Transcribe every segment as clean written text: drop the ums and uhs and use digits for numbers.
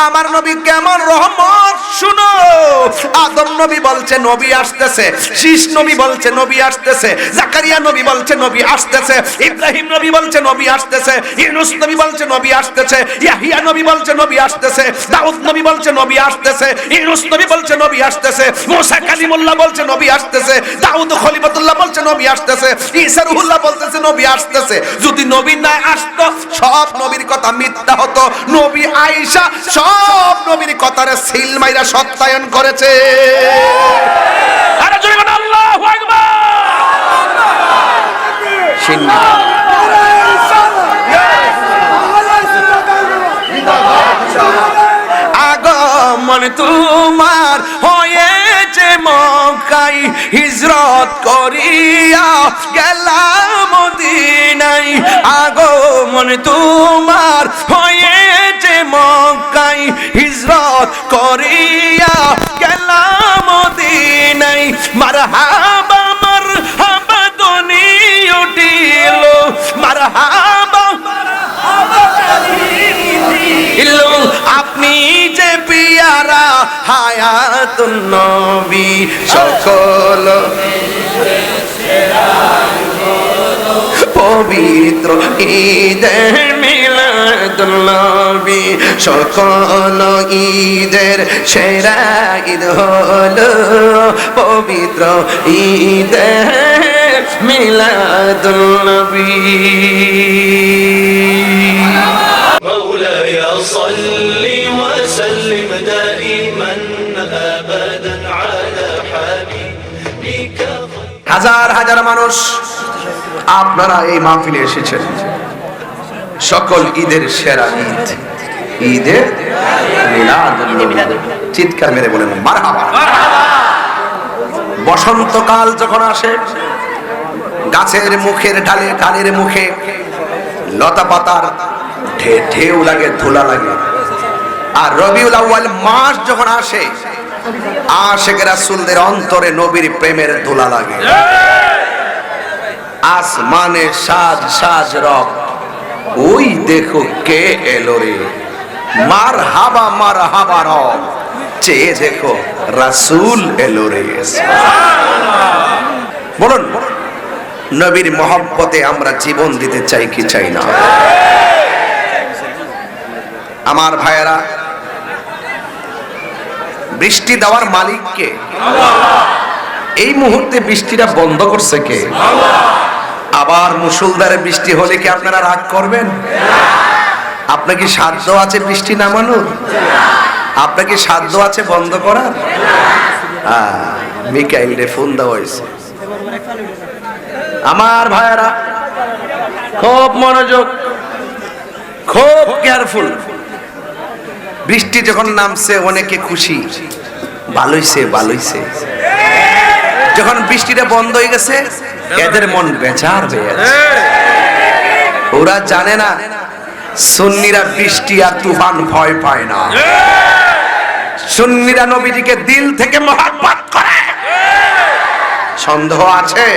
আমার নবী কেমন রহমত শুনো। আদম নবী বলছে নবী আসতেছে, শীষ নবী বলছে নবী আসতেছে, জাকারিয়া নবী বলছে নবী আসতেছে, ইব্রাহিম নবী বলছে নবী আসতেছে, ইউনূস নবী বলছে নবী আসতেছে, ইয়াহিয়া নবী বলছে নবী আসতেছে, দাউদ নবী বলছে নবী আসতেছে, ইউনূস নবী বলছে নবী আসতেছে, মুসা কালিমুল্লাহ বলছে নবী আসতেছে, দাউদ খলিফাতুল্লাহ বলছে নবী আসতেছে, ঈসা রূহুল্লাহ বলতেছে নবী আসতেছে। যদি নবী না আসতো সব নবীর কথা মিথ্যা হতো। নবী আয়েশা সব নবীর কথারে সিল মাইরা সত্যায়ন করেছে। আরে জোরে বলো আল্লাহু আকবার। আগমন তোমার হয়েছে মক্কায়, হিজরত করিয়া গেলাম মদিনায়। আগমন তোমার হয়েছে মক্কায়, হিজরত করিয়া গেলাম মদিনায়। মারহাবা মারহাবা ধ্বনি উঠিল, মারহাবা আপনি যে পিয়ারা হায়াতুন নবী, সকল পবিত্র ঈদের মিলাদুন নবী, সকল ঈদের সেরা ঈদ হলো পবিত্র ঈদের মিলাদুন নবী। مولاي صل وسلم دائما ابدا على حبيبك। হাজার হাজার মানুষ আপনারা এই মাহফিলে এসেছেন। সকল ঈদের সেরা ঈদ, ঈদে মিলাদুন নবী। চিৎকার মেরে বলেন মারহাবা। বসন্তকাল যখন আসে, গাছের মুখের ডালে ডালের মুখে লতা পাতার ঢেউ লাগে, ধুলা লাগে। আর রবিউল আউয়াল মাস যখন আসে, আশিক রাসূলদের অন্তরে নবীর প্রেমের ধুলা লাগে। আসমানে সাজ সাজ রব, ওই দেখো কে এলো রে, মারহাবা মারহাবা রব, চেয়ে দেখো রাসূল এলো রে। বলুন, নবীর মহব্বতে আমরা জীবন দিতে চাই কি চাই না? আমার ভাইয়েরা, বৃষ্টি দেওয়ার মালিক কে? এই মুহূর্তে বৃষ্টিটা বন্ধ করছে কে? আবার মুষলধারে বৃষ্টি হলে কি আপনারা রাগ করবেন? আপনার কি সাধ্য আছে বৃষ্টি নামানোর? আপনার কি সাধ্য আছে বন্ধ করার? মিকাইলে ফোন দেওয়া হয়েছে। আমার ভাইয়েরা, খুব মনোযোগ, খুব কেয়ারফুল। বৃষ্টি যখন নামছে অনেকে খুশি, ভালোইছে ভালোইছে। যখন বৃষ্টিটা বন্ধ হয়ে গেছে, এদের মন বেচার হয়ে গেছে। ওরা জানে না সুন্নিরা বৃষ্টি আর তুফান ভয় পায় না। সুন্নিরা নবীজিকে দিল থেকে মহব্বত করে। সন্দেহ আছে?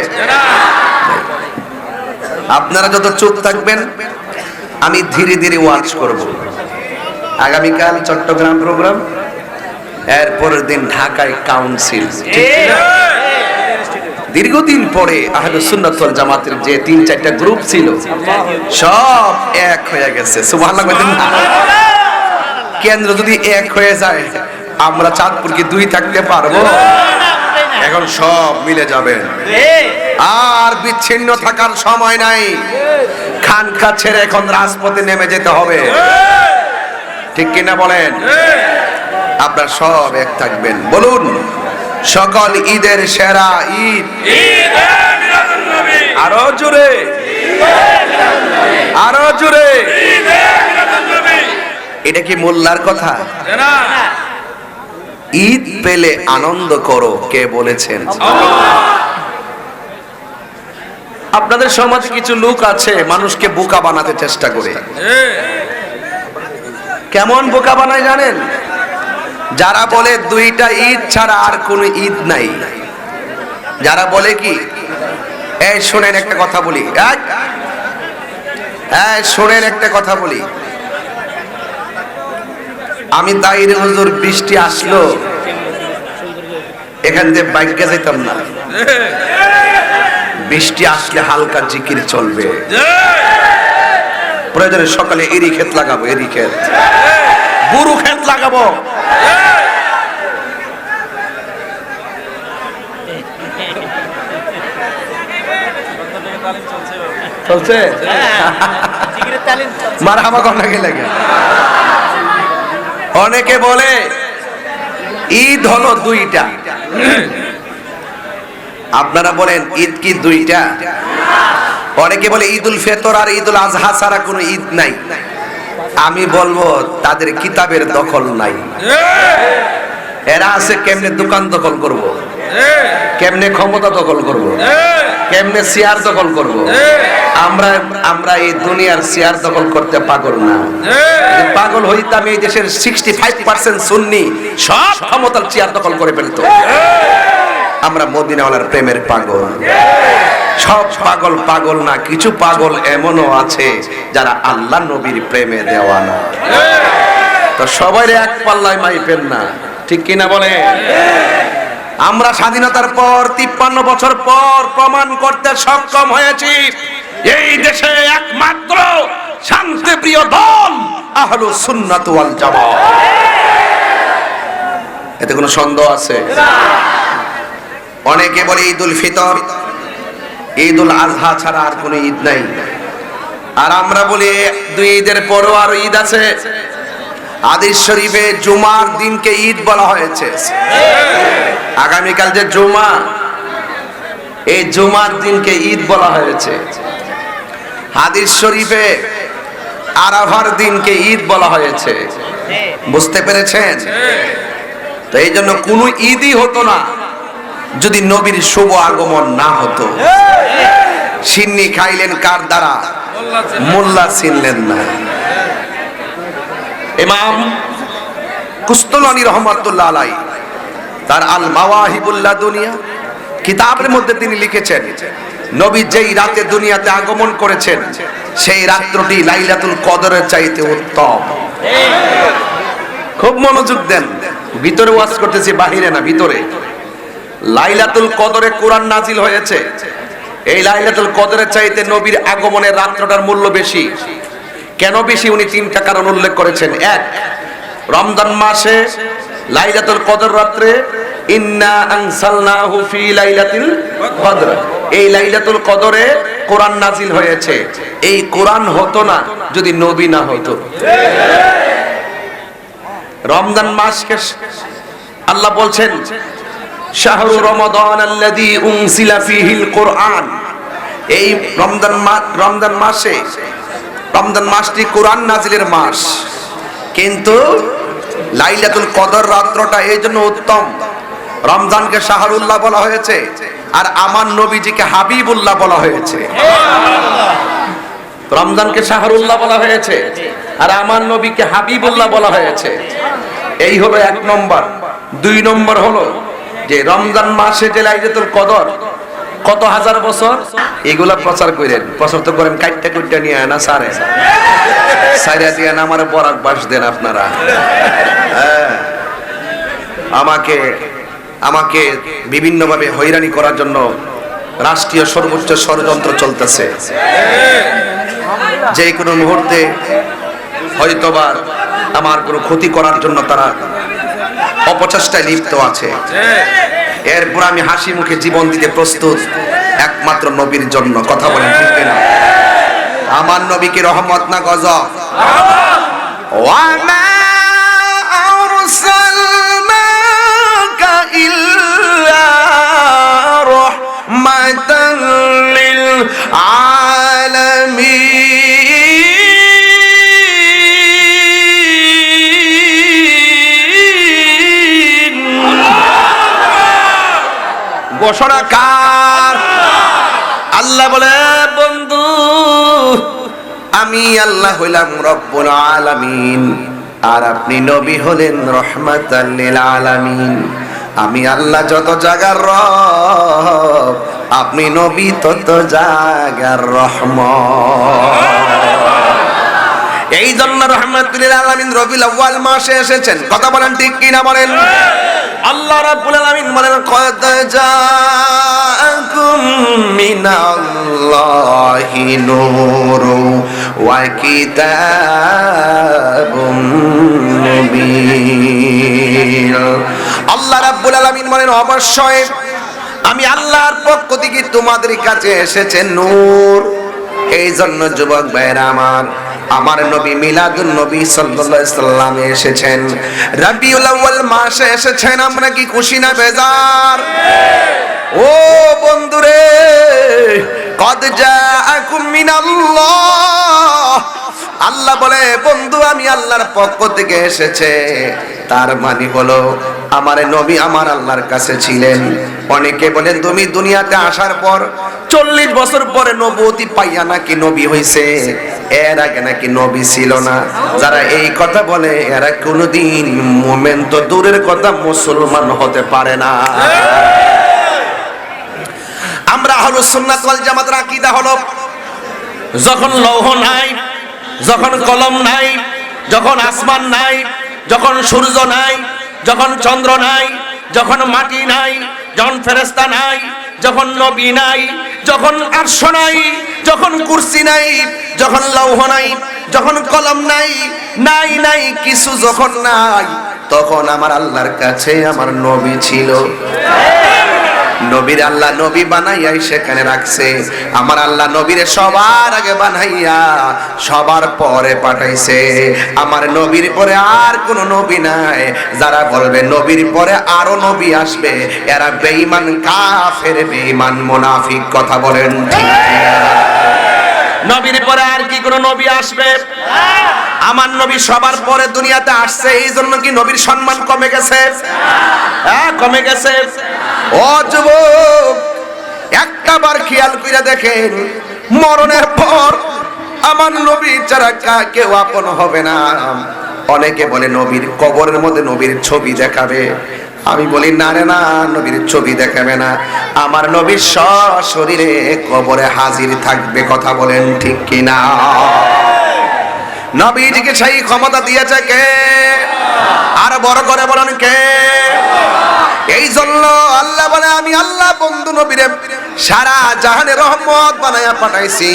আপনারা যত চুপ থাকবেন, আমি ধীরে ধীরে ওয়াজ করব। আগামীকাল চট্টগ্রাম প্রোগ্রাম, এরপরের দিন ঢাকায় কাউন্সিল। দীর্ঘদিন পরে আহলে সুন্নাত ওয়াল জামাতের যে ৩-৪টা গ্রুপ ছিল, সব এক হয়ে গেছে। সুবহানাল্লাহ বলেন না? কেন্দ্র যদি এক হয়ে যায়, আমরা চাঁদপুর কি 2 থাকতে পারবো? এখন সব মিলে যাবেন, আর বিচ্ছিন্ন থাকার সময় নাই। খানকা ছেড়ে এখন রাজপথে নেমে যেতে হবে, ঠিক কিনা বলেন? আপনারা সব এক থাকবেন। বলুন, সকল ঈদের সেরা ঈদ, আরো জোরে, আরো জোরে। এটা কি মোল্লার কথা? ঈদ পেলে আনন্দ করো, কে বলেছেন? আপনাদের সমাজে কিছু লোক আছে মানুষকে বোকা বানাতে চেষ্টা করে। কেমন বোকা বানায় জানেন? যারা বলে 2টা ঈদ ছাড়া আর কোনো ঈদ নাই, যারা বলে কি, এই শোনেন একটা কথা বলি, শোনেন একটা কথা বলি, আমি দাইরে হুজুর বৃষ্টি আসলো এখান থেকে বাইকে যেতাম না। বৃষ্টি আসলে হালকা জিকির চলবে, প্রয়োজনে সকালে এরি ক্ষেত লাগাবো, এরি ক্ষেত বুরু ক্ষেত লাগাবো। চলছে মারহাবা কন্যা গেলে। অনেকে বলে ঈদ হলো দুইটা, আপনারা বলেন ঈদ কি দুইটা? অনেকে বলে ঈদুল ফিতর আর ঈদুল আজহা ছাড়া কোনো ঈদ নাই। আমি বলবো তাদের কিতাবের দখল নাই। এরা আছে কেমনে দোকান দখল করব, কেমনে ক্ষমতা দখল করব, কেমনে চেয়ার দখল করব। আমরা এই দুনিয়ার চেয়ার দখল করতে পাগল না। পাগল হইতাম এই দেশের 65% সুন্নি সব ক্ষমতার চেয়ার দখল করে ফেলতো। আমরা মদিনাওয়ালার প্রেমের পাগল। সব পাগল পাগল না, কিছু পাগল এমনও আছে যারা আল্লাহ নবীর প্রেমে দেওয়ানা। তো সবাই এক পাল্লায় মাইপেন না, ঠিক কিনা বলে? আমরা স্বাধীনতার পর 53 বছর পর প্রমাণ করতে সক্ষম হয়েছি এই দেশে একমাত্র শান্তিপ্রিয় দল আহলুস সুন্নাত ওয়াল জামাত। এতে কোনো সন্দেহ আছে? অনেকে বলে ঈদুল ফিতর ঈদুল আজহা ছাড়া আর কোনো ঈদ নাই, আর আমরা বলি দুই ঈদের পরও আরো ঈদ আছে। হাদিস শরীফে জুমার দিনকে ঈদ বলা হয়েছে। আগামীকাল যে জুমা, এই জুমার দিনকে ঈদ বলা হয়েছে। হাদিস শরীফে আরাফার দিনকে ঈদ বলা হয়েছে। বুঝতে পেরেছেন? তো এই জন্য কোনো ঈদই হতো না যদি নবীর শুভ আগমন না হতো। সিন্নি খাইলেন কার দ্বারা? মোল্লা চিনলেন না। ইমাম কুস্তুলানী রহমাতুল্লাহ আলাইহি তার আল মাওয়াহিবুল লাদুনিয়া কিতাবের মধ্যে তিনি লিখেছেন, নবী যেই রাতে দুনিয়াতে আগমন করেছেন সেই রাত্রটি লাইলাতুল কদরের চাইতে উত্তম। খুব মনোযোগ দেন, ভিতরে ওয়াজ করতেছি, বাহিরে না, ভিতরে। লাইলাতুল কদরে কোরআন নাজিল হয়েছে। এই লাইলাতুল কদরের চাইতে নবীর আগমনের রাত্রটার মূল্য বেশি। কেন বেশি? উনি 3টা কারণ উল্লেখ করেছেন। এক, রমজান মাসে লাইলাতুল কদর রাত্রে ইন্না আনসালনাহু ফি লাইলাতিল কদর, এই লাইলাতুল কদরে কোরআন নাজিল হয়েছে। এই কোরআন হতো না যদি নবী না হতো। রমজান মাসকে আল্লাহ বলছেন শাহরু রমাদান আল্লাযী উনজিলা ফীহিল কুরআন, এই রমজান মাসে, রমজান মাসটি কোরআন নাজিলের মাস। কিন্তু লাইলাতুল কদর রাত্রটা এই জন্য উত্তম। রমজানকে শাহরুল্লাহ বলা হয়েছে, আর আমার নবীজিকে হাবিবুল্লাহ বলা হয়েছে। রমজানকে শাহরুল্লাহ বলা হয়েছে, আর আমার নবীকে হাবিবুল্লাহ বলা হয়েছে। এই হলো 1 নম্বর। 2 নম্বর হলো যে রমজান মাসে যে লাইলাতুল কদর কত হাজার বছর, এগুলা প্রচার করেন। প্রচার তো করেন কাইটটা কুইটটা নিয়ে না সারে সাইরা দিয়ে না, আমার বরাক বাস দেন আপনারা। আমাকে বিভিন্ন ভাবে হয়রানি করার জন্য রাষ্ট্রীয় সর্বোচ্চ ষড়যন্ত্র চলতেছে। যে কোনো মুহূর্তে হয়তোবা আমার কোনো ক্ষতি করার জন্য তারা অপচেষ্টায় লিপ্ত আছে। এরপর আমি হাসি মুখে জীবন দিতে প্রস্তুত একমাত্র নবীর জন্য। কথা বলেন ঠিক না? আমার নবীকে রহমত না গজব? ওয়া মা আরসালনাকা ইল্লা রাহমাতাল লিল আলামিন। ঘোষণা কার? আল্লাহ বলে, বন্ধু আমি আল্লাহ হইলাম রব্বুল আলামিন, আর আপনি নবী হলেন রহমাতাল লিল আলামিন। আমি আল্লাহ যত জায়গার রব, আপনি নবী তত জায়গার রহমত। এই জন্য রাহমাতুল লিল আলামিন রবিউল আউয়াল মাসে এসেছেন। কথা বলেন ঠিক কি না বলেন? আল্লাহ রাব্বুল আলামিন বলেন কদ জাআকুম মিনাল্লাহি নূরু ওয়া কিতাবুম মুবিন। আল্লাহ রাব্বুল আলামিন বলেন অবশ্যই আমি আল্লাহর পক্ষ থেকে তোমাদের কাছে এসেছে নূর। এই জন্য যুবক ভাইরা আমার নবী মিলাদুন নবী সাল্লাল্লাহু আলাইহি সাল্লাম এসেছেন, রবিউল আউয়াল মাসে এসেছেন। আমরা কি খুশি না বেজার? ও বন্ধুরে, কদ জাআকুম মিনাল্লাহ, আল্লাহ বলে বন্ধু আমি আল্লাহর পক্ষ থেকে এসেছে। তার মানে হলো আমার নবী আমার আল্লাহর কাছে ছিলেন। অনেকে বলেন তুমি দুনিয়াতে আসার পর 40 বছর পরে নবুয়তি পাইয়া নাকি নবী হইছে, এর আগে নাকি নবী ছিল না। যারা এই কথা বলে এরা কোনোদিন মুমিন তো দূরের কথা মুসলমান হতে পারে না। আমরা আহলুস সুন্নাত ওয়াল জামাতের আকীদা হলো যখন লৌহ নাই, যখন কলম নাই, যখন আসমান নাই, যখন সূর্য নাই, যখন চন্দ্র নাই, যখন মাটি নাই, যখন ফেরেশতা নাই, যখন নবী নাই, যখন আরশ নাই, যখন কুরসি নাই, যখন লৌহ নাই, যখন কলম নাই, নাই কিছু যখন নাই, তখন আমার আল্লাহর কাছে আমার নবী ছিল। নবীর আল্লাহ নবী বানাইয়া সেখানে রাখছে। আমার আল্লাহ নবীরে সবার আগে বানাইয়া সবার পরে পাঠাইছে। আমার নবীর পরে আর কোন নবী নাই। যারা বলবে নবীর পরে আরো নবী আসবে, এরা বেঈমান কাফের, বেঈমান মুনাফিক। কথা বলেন ঠিক কিনা? নবীর পরে আর কি কোন নবী আসবে? আমার নবী সবার পরে দুনিয়াতে আসছে। এই জন্য কি নবীর সম্মান কমে গেছে? হ্যাঁ, কমে গেছে। ও যুবক, একটা বার খেয়াল করে দেখেন, মরণের পর আমার নবী ছাড়া কেউ আপন হবে না। অনেকে বলে নবীর কবরের মধ্যে নবীর ছবি দেখাবে। আমি বলি না রে না, নবীর ছবি দেখাবে না। আমার নবীর সশরীরে কবরে হাজির থাকবে। কথা বলেন ঠিক কিনা? নবীজিকে সেই ক্ষমতা দিয়েছে কে? আর বড় করে বলেন কে? এই জন্য আল্লাহ বলে আমি আল্লাহ বন্ধু নবীরে সারা জাহানে রহমত বানায়া পাঠাইছি।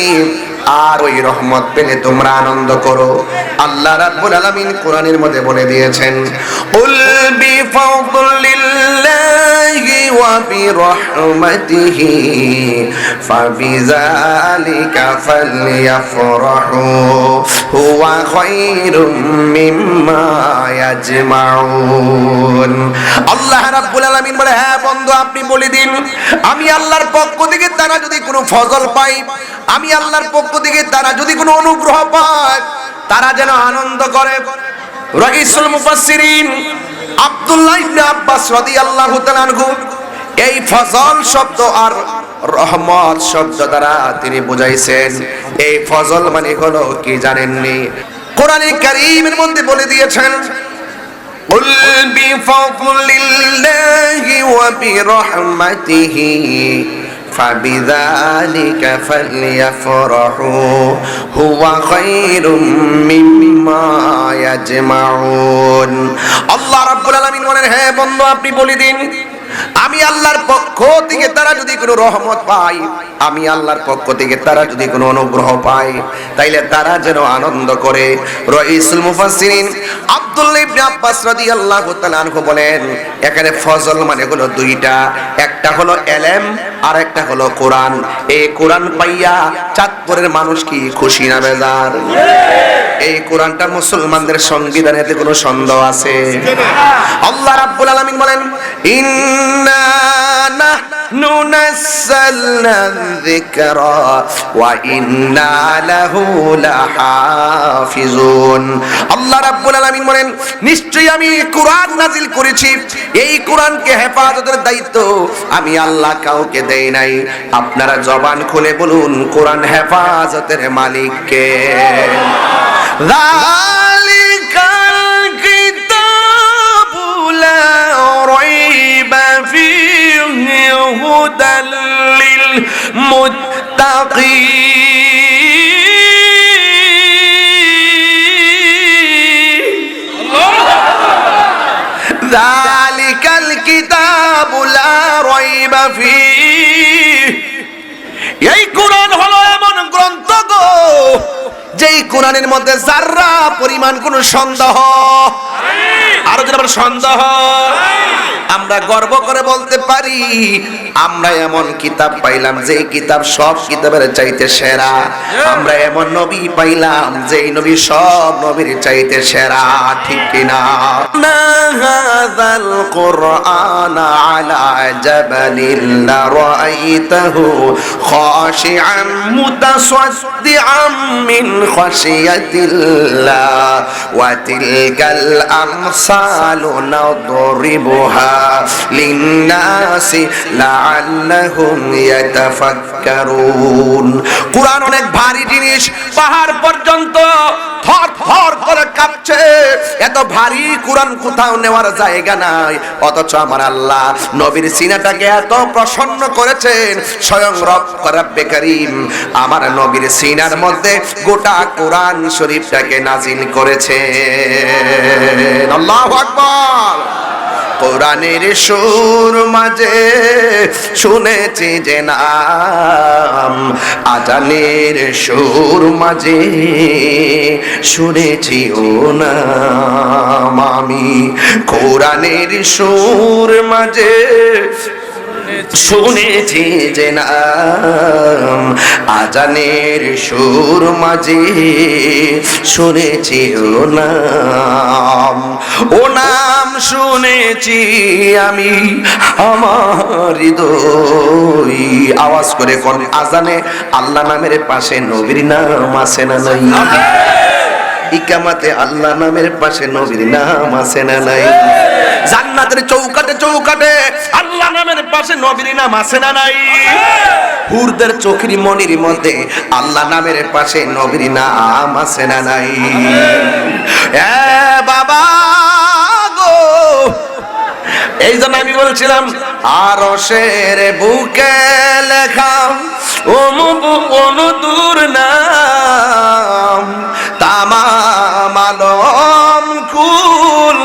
আর ওই রহমত পেলে তোমরা আনন্দ করো। আল্লাহ রাব্বুল আলামিন কোরআনের মধ্যে বলে দিয়েছেন, উল বিফাদলিল্লাহি ওয়া বিরহমাতিহি ফাবিযালিকা ফালইফরাহু হুয়া খায়রুম মিম্মা ইয়াজমাউন। আল্লাহ রাব্বুল আলামিন বলে হ্যাঁ বন্ধু আপনি বলে দিন, আমি আল্লাহর পক্ষ থেকে তারা যদি কোনো ফজল পায়, আমি আল্লাহর পক্ষ থেকে তারা যদি কোনো অনুগ্রহ পায়, তারা যেন আনন্দ করে। রাইসুল মুফাসসিরিন আব্দুল্লাহ ইবনে আব্বাস রাদিয়াল্লাহু তাআলা আনহু এই ফজল শব্দ আর রহমত শব্দ দ্বারা তিনি বুঝাইছেন এই ফজল মানে হলো কি জানেননি? কোরআনে কারীমের মধ্যে বলে দিয়েছেন, কুল বিফাদলিল্লাহি ওয়া বিরহমাতিহি ফাবিযালিকা ফালইফরাহু হুয়া খায়রুম মিম্মা ইয়াজমাউন। আল্লাহ রাব্বুল আলামিন বলেন হ্যাঁ বন্ধু আপনি বলে দিন, আমি আল্লাহর পক্ষ থেকে তারা যদি কোনো রহমত পায়, আমি আল্লাহর পক্ষ থেকে তারা যদি কোনো অনুগ্রহ পায়, তাইলে তারা যেন আনন্দ করে। রাইসুল মুফাসসিরিন আব্দুল্লাহ ইবনে আব্বাস রাদিয়াল্লাহু তাআলা আনহু বলেন এখানে ফজল মানে হলো দুইটা, একটা হলো ইলম আর একটা হলো কোরআন। এই কোরআন পাইয়া চাঁদপুরের মানুষ কি খুশি না বেজার? এই কোরআনটা মুসলমানদের সংবিধানেতে কোনো সন্দেহ আছে? আল্লাহ রাব্বুল আলামিন বলেন ইন্না নাহনু নাযালনা যিকরা ওয়া ইন্না লাহু লাহাফিজুন। আল্লাহ রাব্বুল আলামিন বলেন নিশ্চয়ই আমি কোরআন নাজিল করেছি, এই কোরআনকে হেফাজতের দায়িত্ব আমি আল্লাহ কাউকে দেই নাই। আপনারা জবান খুলে বলুন কোরআন হেফাজতের মালিক কে? যালিকাল কিতাবু লা রাইবা ফীহি হুদাল লিল মুত্তাকিন। যালিকাল কিতাবু লা রাইবা ফীহ। এই কোরআন হলো এমন গ্রন্থ গো, যেই কোরআনের মধ্যে যারা পরিমাণ কোনো সন্দেহ, আরো যদি আমরা সন্দেহ, আমরা গর্ব করে বলতে পারি আমরা এমন কিতাব পাইলাম যে কিতাব সব কিতাবের চাইতে সেরা। আমরা এমন নবী পাইলাম যে নবী সব নবীর চাইতে সেরা, ঠিক কিনা? হাযাল কুরআন আলা জাবালিন লারাইতাহু খাশিআন মুতাসাদ্দিআন মিন খাশিয়াতিল্লাহ ওয়া তিলকাল আমসালু নাদরিবুহা লিন্নাসি লাআল্লাহুম ইয়াতাফাক্কারুন। কুরআন অনেক ভারী জিনিস, পাহাড় পর্যন্ত থর থর করে কাঁপছে। এত ভারী কুরআন কোথাও নেওয়ার জায়গা নাই, অথচ আমার আল্লাহ নবীর সিনাটাকে এত প্রসন্ন করেছেন। স্বয়ং রব্বে কারীম আমার নবীর সিনার মধ্যে গোটা কুরআন শরীফটাকে নাজিল করেছেন। আল্লাহু আকবার। কোরআনের সুর মাঝে শুনেছি যে নাম, আজানের সুর মাঝে শুনেছি ও নাম। আমি কোরআনের সুর মাঝে শুনেছি যে নাম, আজানের সুর মাঝে শুনেছি ও নাম। ও নাম শুনেছি আমি আমার হৃদয়। আওয়াজ করে কোন আজানে আল্লাহ নামের পাশে নবীর নাম আছে না নাই? ইকামাতে আল্লাহ নামের পাশে নবীর নাম আছে না নাই? জান্নাতের চৌকাটে চৌকাটে আল্লাহ নামের পাশে নবীর নাম আছে না নাই? হুরদের চোখের মনির মধ্যে আল্লাহ নামের পাশে নবীর নাম আছে না নাই? এ বাবা গো, এই জন্য আমি বলছিলাম আরশের বুকে লেখা অনুদূর নাম, তামাম আলম কুল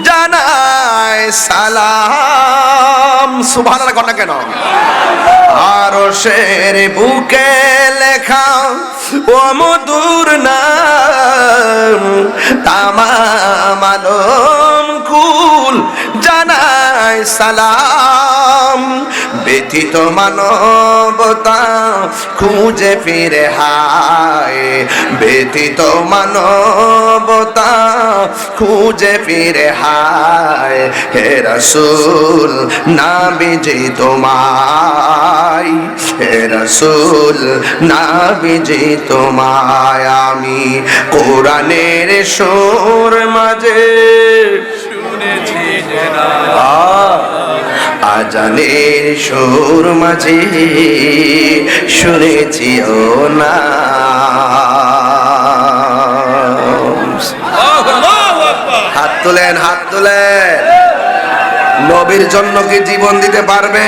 জানায় সালাম। সুবহানাল্লাহ কন্যা কেন? আরশের বুকে লেখা ও মধুর নাম, তামাম আলম কুল জানায় সালাম। ব্যথিত মানবতা খুঁজে ফিরে হায়, ব্যথিত মানবতা খুঁজে ফিরে হায়। হে রাসূল নাবিজি তোমায়, হে রাসূল নাবিজি তোমায় আমি কোরআনের সুর মাঝে শুনেছি যে নাম, আজানের সুর মাঝে শুনেছি ও নাম। হাত তোলেন, হাত তোলেন। নবীর জন্য কি জীবন দিতে পারবে?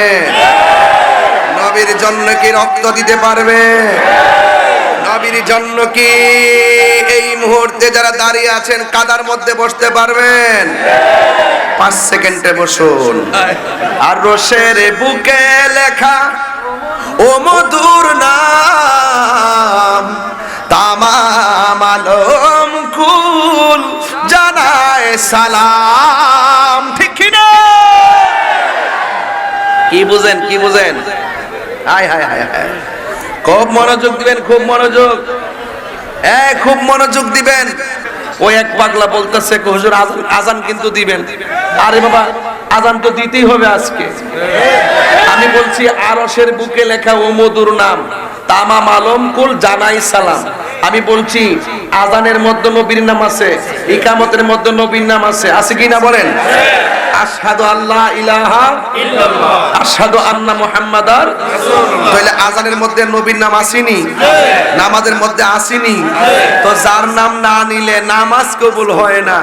নবীর জন্য কি রক্ত দিতে পারবে? নবীর জন্য কি এই মুহূর্তে যারা দাঁড়িয়ে আছেন কাদার মধ্যে বসতে পারবেন? 5 সেকেন্ডে বসুন। আর রোশের বুকে লেখা ও মধুর নাম, তামাম আলম কুল জানায় সালাম। ঠিক কি না? কি বুঝেন, কি বুঝেন? হায় হায় হায় হায়। খুব মনোযোগ দিবেন, খুব মনোযোগ, খুব মনোযোগ দিবেন। ওই এক পাগলা বলতেছে হুজুর আজান কিন্তু দিবেন। আরে বাবা, আজান তো দিতেই হবে আজকে। আমি বলছি আরশের বুকে লেখা ও মধুর নাম, তামাম আলম কুল জানাই সালাম। আমি বলছি আজানের মধ্যে নবীর নাম আছে, ইকামতের মধ্যে নবীর নাম আছে, আছে কি না বলেন? আশহাদু আল্লা ইলাহা ইল্লাল্লাহ, আশহাদু আন্না মুহাম্মাদার রাসূলুল্লাহ। তাহলে আজানের মধ্যে নবীর নাম আসেনি? নামাজের মধ্যে আসেনি? তো যার নাম না নিলে নামাজ কবুল হয় না,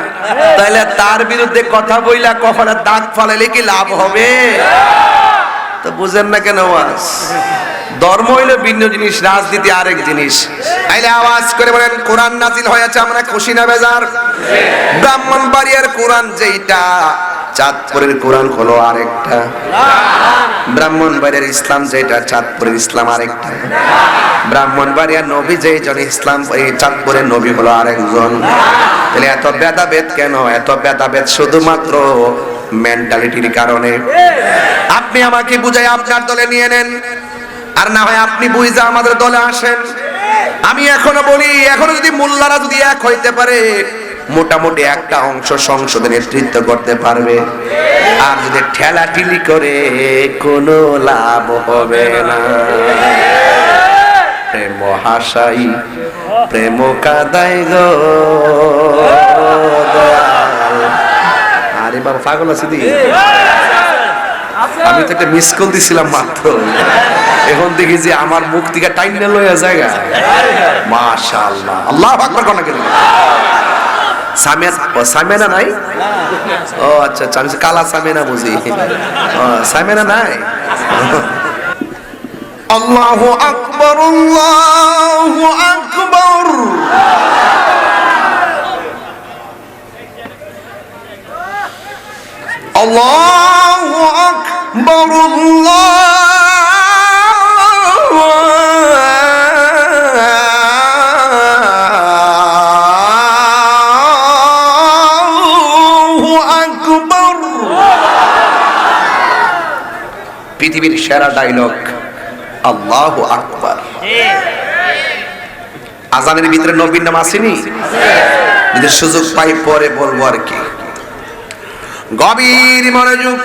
তাহলে তার বিরুদ্ধে কথা বইলা কপালে দাগ ফালাইলে কি লাভ হবে? তো বুঝেন না কেন? ওয়াজ ধর্ম হইলো ভিন্ন জিনিস, রাজনীতি আরেক জিনিস। আইলে আওয়াজ করে বলেন কোরআন নাজিল হয়েছে, আমরা খুশি না বেজার? ব্রাহ্মণবাড়িয়ার কোরআন যেইটা চাঁদপুরের কোরআন হলো আরেকটা, ব্রাহ্মণবাড়িয়ার ইসলাম যেটা চাঁদপুরের ইসলাম আরেকটা, ব্রাহ্মণবাড়িয়ার নবী যেজন ইসলাম এই চাঁদপুরের নবী হলো আরেকজন। তাহলে এত ভেদাভেদ কেন? এত ভেদাভেদ শুধুমাত্র মেন্টালিটির কারণে। আপনি আমাকে বুঝাই আপনার দলে নিয়ে নেন, আর না হয় আপনি বুঝা আমাদের দলে আসেন। আমি এখনো বলি, এখনো যদি মোল্লারা যদি এক হইতে পারে, মোটামুটি একটা অংশ সংসদে নেতৃত্ব করতে পারবে। আর যদি ঠেলাঠিলি করে কোনো লাভ হবে না। প্রেম হাসাই প্রেম কাদাই গো দয়াল। আরে বাবা পাগল আছে দি, আমি তো একটা মিস কল দিছিলাম মাত্র, এখন দেখি যে আমার মুখ থেকে টাইনা লইয়া জায়গা। মাশাআল্লাহ, আল্লাহু আকবার কোন কেন সামেনা নাই? ও আচ্ছা আচ্ছা, আমি কালা সামেনা বুঝি। সামেনা নাই? আল্লাহু আকবার, আল্লাহু আকবার। আল্লাহু আকবার, পৃথিবীর সেরা ডায়লগ আল্লাহু আকবার। আজানের ভিতরে নবীর নাম আসেনি? যদি সুযোগ পাই পরে বলবো আর কি। গভীর মনোযোগ,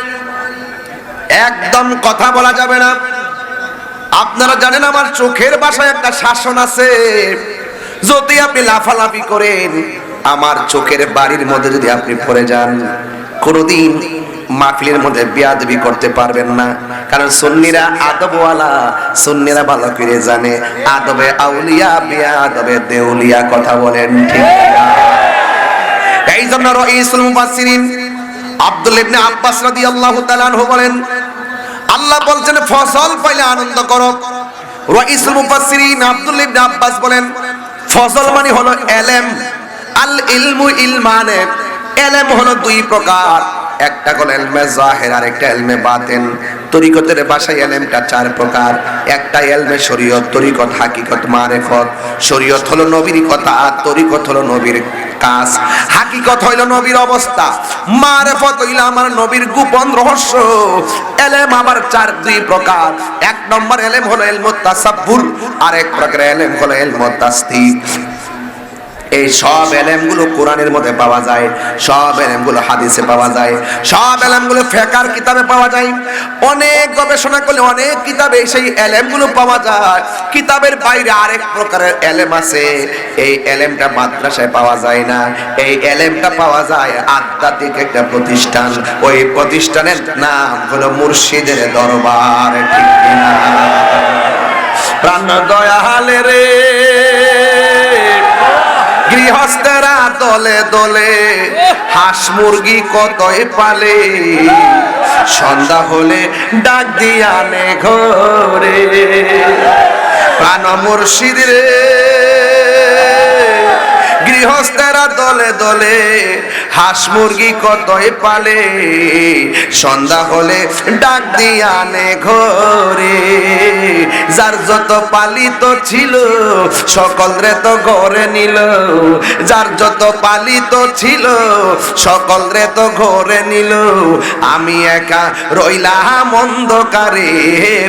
একদম কথা বলা যাবে না। আপনারা জানেন আমার চোখের ভাষায় একটা শাসন আছে, যদি আপনি লাফালাফি করেন আমার চোখের বাড়ির মধ্যে যদি আপনি পড়ে যান, কোনদিন মাহফিলের মধ্যে বেয়াদবি করতে পারবেন না। কারণ সুন্নিরা আদবওয়ালা, সুন্নিরা ভালো করে জানে আদবে আউলিয়া বেয়াদবে দেউলিয়া। কথা বলেন ঠিক না? এই জন্য রাইসুল মুফাসসিরিন আব্দুল্লাহ ইবনে আব্বাস রাদিয়াল্লাহু তাআলা আনহু বলেন, আল্লাহ বলছেন ফসল পাইলে আনন্দ করো। রাইসুল মুফাসসিরিন আব্দুল্লাহ ইবনে আব্বাস বলেন ফসল মানে হলো ইলম। আল ইলমু ইলমানে, ইলম হলো দুই প্রকার, একটা হলো ইলমে জাহির আর একটা ইলমে বাতিন। তরিকতের ভাষায় ইলমটা চার প্রকার, একটা ইলমে শরীয়ত, তরিকত হাকিকত মারিফত। শরীয়ত হলো নবীর কথা, আর তরিকত হলো নবীর কাজ। হাকিকত হইল নবীর অবস্থা, মারিফত হইল আমার নবীর গোপন রহস্য। ইলম আবার দুই প্রকার, এক নম্বর ইলম হলো ইলমুত তাসাব্বুর, আর এক প্রকার ইলম হলো ইলমুত তাসদীক। এই সব ইলমগুলো কোরআনের মধ্যে পাওয়া যায়, সব ইলমগুলো হাদিসে পাওয়া যায়, সব ইলমগুলো ফিকহের কিতাবে পাওয়া যায়। অনেক গবেষণা করলে অনেক কিতাবে সেই ইলমগুলো পাওয়া যায়। কিতাবের বাইরে আরেক প্রকারের ইলম আছে, এই ইলমটা মাদ্রাসায় পাওয়া যায় না। এই ইলমটা পাওয়া যায় আধ্যাত্মিক একটা প্রতিষ্ঠান, ওই প্রতিষ্ঠানের নাম হলো মুর্শিদের দরবার। ঠিক কিনা? প্রাণ দয়াল রে, গৃহস্থেরা দলে দলে হাঁস মুরগি কতই পালে, সন্ধ্যা হলে ডাক দিয়া নে ঘরে। প্রাণ মুর্শিদ রে, গৃহস্থেরা দলে দলে হাঁস মুরগি কতই পালে, সন্ধ্যা হলে ডাক দিয়া নে ঘরে। যার যত পালিত ছিল সকলরে তো ঘরে নিল, যার যত পালিত ছিল সকলরে তো ঘরে নিল। আমি একা রইলাম অন্ধকারে,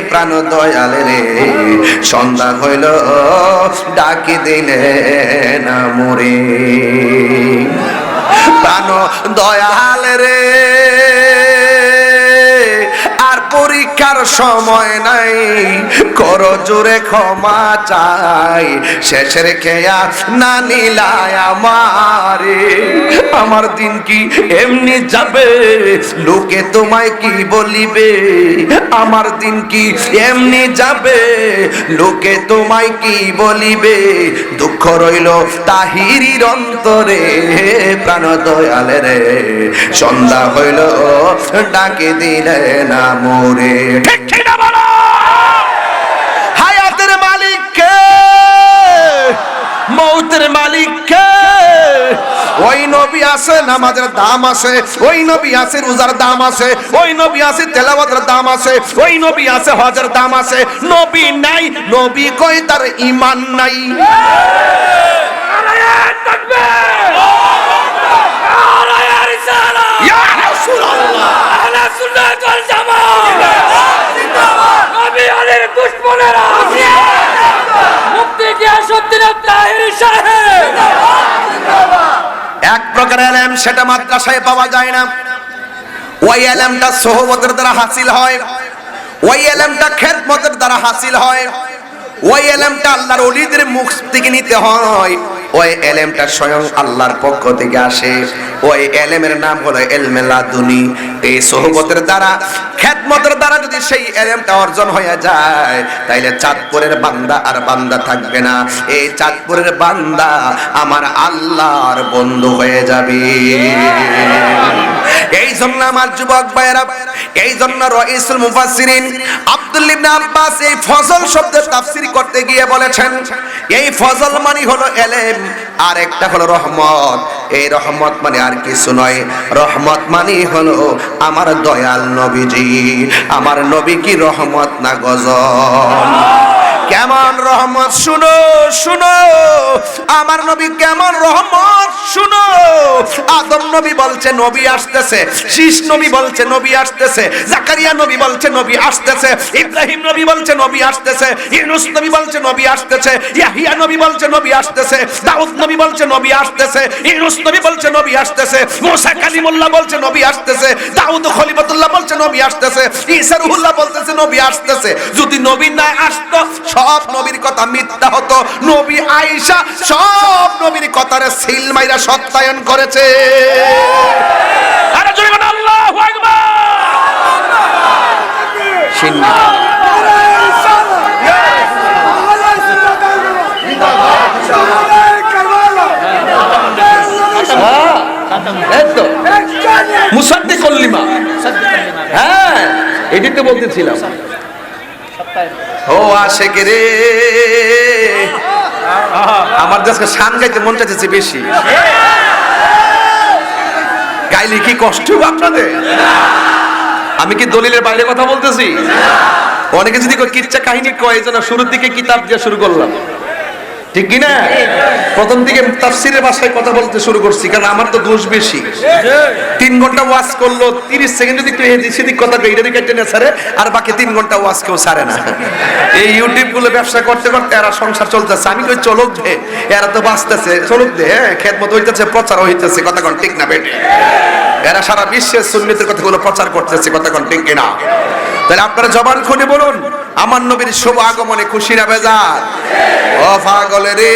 প্রাণ দয়াল রে, সন্ধ্যা হইল ডাকি দিলে না মোরে। প্রাণ দয়াল রে, আর পরীক্ষার সময় নাই, করো জোরে ক্ষমা চাই, শেষের খেয়া না নিলায় আমারে। আমার দিন কি এমনি যাবে, লোকে তোমায় কি বলিবে? আমার দিন কি এমনি যাবে, লোকে তোমায় কি বলিবে? দুঃখ রইল তাহিরির অন্তরে, প্রাণ দয়াল রে, সন্ধ্যা হইল ডাকে দিলে না মোরে। ঠিক ঠিক না বলো? হায়াতের মালিক কে, মৌতের মালিক কে? ওই নবী আছে নামাজের দাম আছে, ওই নবী আছে রোজার দাম আছে, ওই নবী আছে তেলাওয়াতের দাম আছে, ওই নবী আছে হজের দাম আছে। নবী নাই, নবী কই তার ঈমান নাই। ইয়া রাসূলুল্লাহ, আহলে সুন্নাত ওয়াল জামাত জিন্দাবাদ। নবী আলীর দুশমনেরা মুফতি গিয়াসউদ্দিন তাহিরি সাহেব জিন্দাবাদ। এক প্রকার ইলম সেটা মাদ্রাসায় পাওয়া যায় না, ওই ইলমটা সোহবতের দ্বারা হাসিল হয়, ওই ইলমটা খেদমতের দ্বারা হাসিল হয়, ওই ইলমটা আল্লাহর ওলিদের মুখ থেকে নিতে হয়, ওই ইলমটা স্বয়ং আল্লাহর পক্ষ থেকে আসে। ওই ইলমের নাম হলো ইলমে লাদুনী। এই সোহবতের দ্বারা খেদমতের দ্বারা যদি সেই ইলমটা অর্জন হয়ে যায়, তাইলে চাঁদপুরের বান্দা আর বান্দা থাকবে না, এই চাঁদপুরের বান্দা আমার আল্লাহর বন্ধু হয়ে যাবে। এই জন্য আমার যুবক ভাইরা, এই জন্য রাইসুল মুফাসসিরিন আব্দুল্লাহ ইবনে আব্বাস এই ফজল শব্দের তাফসীর করতে গিয়ে বলেছেন, এই ফজল মানে হলো ইলম, আর একটা হলো রহমত। এই রহমত মানে আর কিছু নয়, রহমত মানে হলো আমার দয়াল নবীজি। আমার নবী কি রহমত না গজব? কেমন রহমত শুনো শুনো, আমার নবী কেমন রহমত শুনো। আদম নবী বলছে নবী আসতেছে, শীষ নবী বলছে নবী আসতেছে, জাকারিয়া নবী বলছে নবী আসতেছে, ইব্রাহিম নবী বলছে নবী আসতেছে, ইউনূস নবী বলছে নবী আসতেছে, ইয়াহিয়া নবী বলছে নবী আসতেছে, দাউদ নবী বলছে নবী আসতেছে, ইউনূস নবী বলছে নবী আসতেছে, মুসা কালিমুল্লাহ বলছে নবী আসতেছে, দাউদ খলিফাতুল্লাহ বলছে নবী আসতেছে, ঈসা রূহুল্লাহ বলতেছে নবী আসতেছে। যদি নবী না আসতো সব নবীর কথা মিথ্যা হতো। নবী আয়েশা সব নবীর কথারে সিল মাইরা সত্যায়ন করেছে। আরে জোরে বলো আল্লাহু আকবার। মুসাদ্দিক কলিমা, হ্যাঁ এটাই তো বলতেছিলাম। ও আশেক রে, আমার দেশকে শান গাইতে মন চাইছে বেশি, গাইলে কি কষ্ট আপনাদের? আমি কি দলিলের বাইরে কথা বলতেছি? অনেকে যদি কিচ্ছা কাহিনী কয়, এই জন্য শুরুর দিকে কিতাব দিয়ে শুরু করলাম, ঠিক কিনা? প্রথম দিকে তাফসীরের ভাষায় কথা বলতে শুরু করছি, কারণ আমার তো দোষ বেশি। 3 ঘন্টা ওয়াজ করলো, 30 সেকেন্ড যদি একটু এদিক সেদিক কথা কই, এটা কেটে না ছাড়ে, আর বাকি 3 ঘন্টা ওয়াজ কেউ ছাড়ে না। এই ইউটিউব গুলো ব্যবসা করতে করতে এরা সংসার চলতেছে। আমি কই চলুক দে, এরা তো বাঁচতেছে, চলুক দে, খেদমত হইতেছে, প্রচার হইতেছে, কথা কোন ঠিক না বেটে? এরা সারা বিশ্বের সুন্নতের কথাগুলো প্রচার করতেছে, কথা কোন ঠিক কিনা? তাহলে আপনারা জবান খুলে বলুন, আমার নবীর শুভ আগমনে খুশি না বেজার? ও পাগল রে,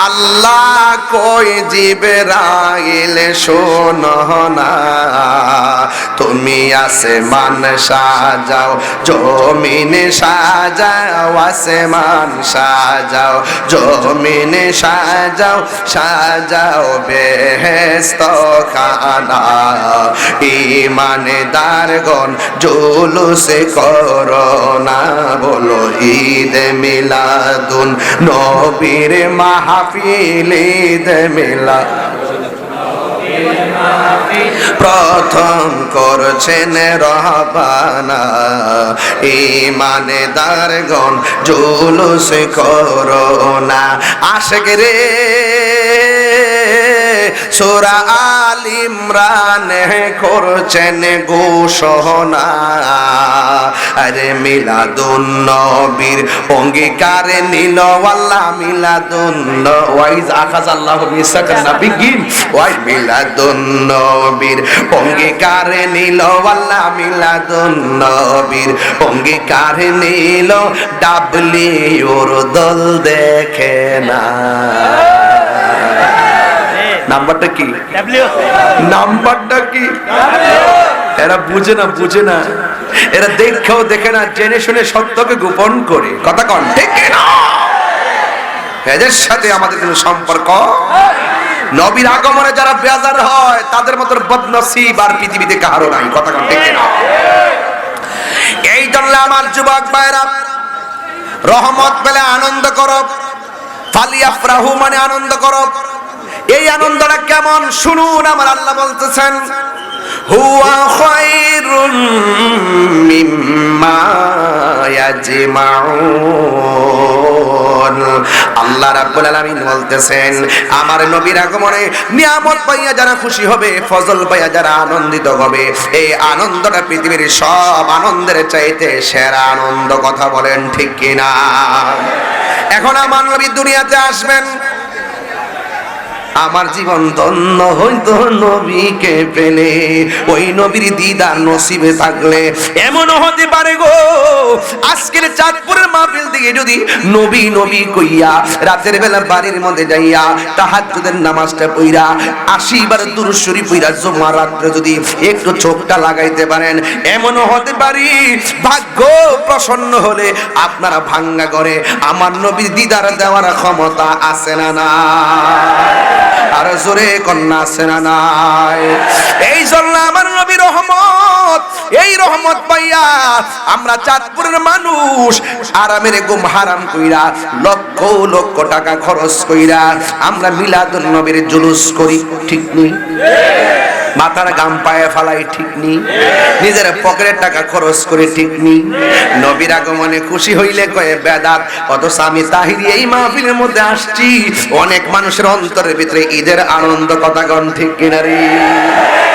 আল্লাহ কই জিবরাইল শোনো না, তুমি আসমান সাজাও, জমিন সাজাও, আসমান সাজাও, জমিন সাজাও, সাজাও বেহেশত খানা। ঈমানদারগণ জুলুস করো না, বলো ঈদ মিলাদুন নবীর মাহফিল, ঈদ মিলাদ প্রথম করছেন রহবানা। ঈমানদারগণ জুলুস করো না। আশেক রে, সূরা আল ইমরান করছেন ঘোষণা, আরে মিলাদুন নবীর অঙ্গীকার নিল আল্লাহ, মিলাদুন ওয়াইজ আখাযাল্লাহু মিসাকান নাবিয়্যিন, ওয়াই মিলাদুন নবীর অঙ্গীকার নিল আল্লাহ, মিলাদুন নবীর অঙ্গীকার নিল, ডাবলিউর দল দেখে না। নাম্বারটা কি? নাম্বারটা কি? এরা বুঝে না, বুঝে না, এরা দেখেও দেখে না, জেনে শুনে সত্যকে গোপন করে, কথা কন ঠিক না? এদের সাথে আমাদের কোনো সম্পর্ক? নবীর আগমনে যারা বেজার হয় তাদের মতো বদনসিব আর পৃথিবীতে কারো নাই, কথা কন ঠিক না? এই জন্য আমার যুবক ভাইরা, রহমত পেলে আনন্দ করো, ফালিয়াফরাহু মানে আনন্দ করো, এই আনন্দটা কেমন শুনুন। আমার আল্লাহ বলতেছেন হুয়া খায়রুম মিম্মা ইয়াজমাউন। আল্লাহ রাব্বুল আলামিন বলতেছেন আমার নবীর আগমনে নিয়ামত পাইয়া যারা খুশি হবে, ফজল পাইয়া যারা আনন্দিত হবে, এই আনন্দটা পৃথিবীর সব আনন্দের চাইতে সেরা আনন্দ। কথা বলেন ঠিক কিনা? এখন আমার নবী দুনিয়াতে আসবেন, আমার জীবন ধন্য হইতো নবীকে পেলে, ওই নবীর দিদার নসিবে থাকলে। এমন হতে পারে গো আজকের চাঁদপুরের মাহফিল দিকে যদি নবী নবী কইয়া রাতের বেলা বাড়ির মধ্যে যাইয়া তাহাজ্জুদের নামাজটা পইরা 80 বার দুরূদ শরীফ পইরা জুমার রাতে যদি একটু চোখটা লাগাইতে পারেন, এমন হতে পারি ভাগ্য প্রসন্ন হলে আপনারা ভাঙ্গা করে আমার নবীর দিদার দেওয়ার ক্ষমতা আছে না না? আর জোরে কন্যা আছে না নাই? এই জন্য আমার নবী রহমত, এই রহমত পাইয়া আমরা চাঁদপুরের মানুষ আরামের ঘুম হারাম কইরা লক্ষ লক্ষ টাকা খরচ কইরা আমরা মিলাদুন নবীর জুলুস করি, ঠিক নেই? মাথার গাম পায়ে ফালাই, ঠিক নেই? নিজের পকেটের টাকা খরচ করে, ঠিক নেই? নবীর আগমনে খুশি হইলে কয়ে বেদাত। অথচ আমি তাহিরি এই মাহফিলের মধ্যে আসছি, অনেক মানুষের অন্তরের ভিতরে ঈদের আনন্দ। কথা কন ঠিক কিনা রে?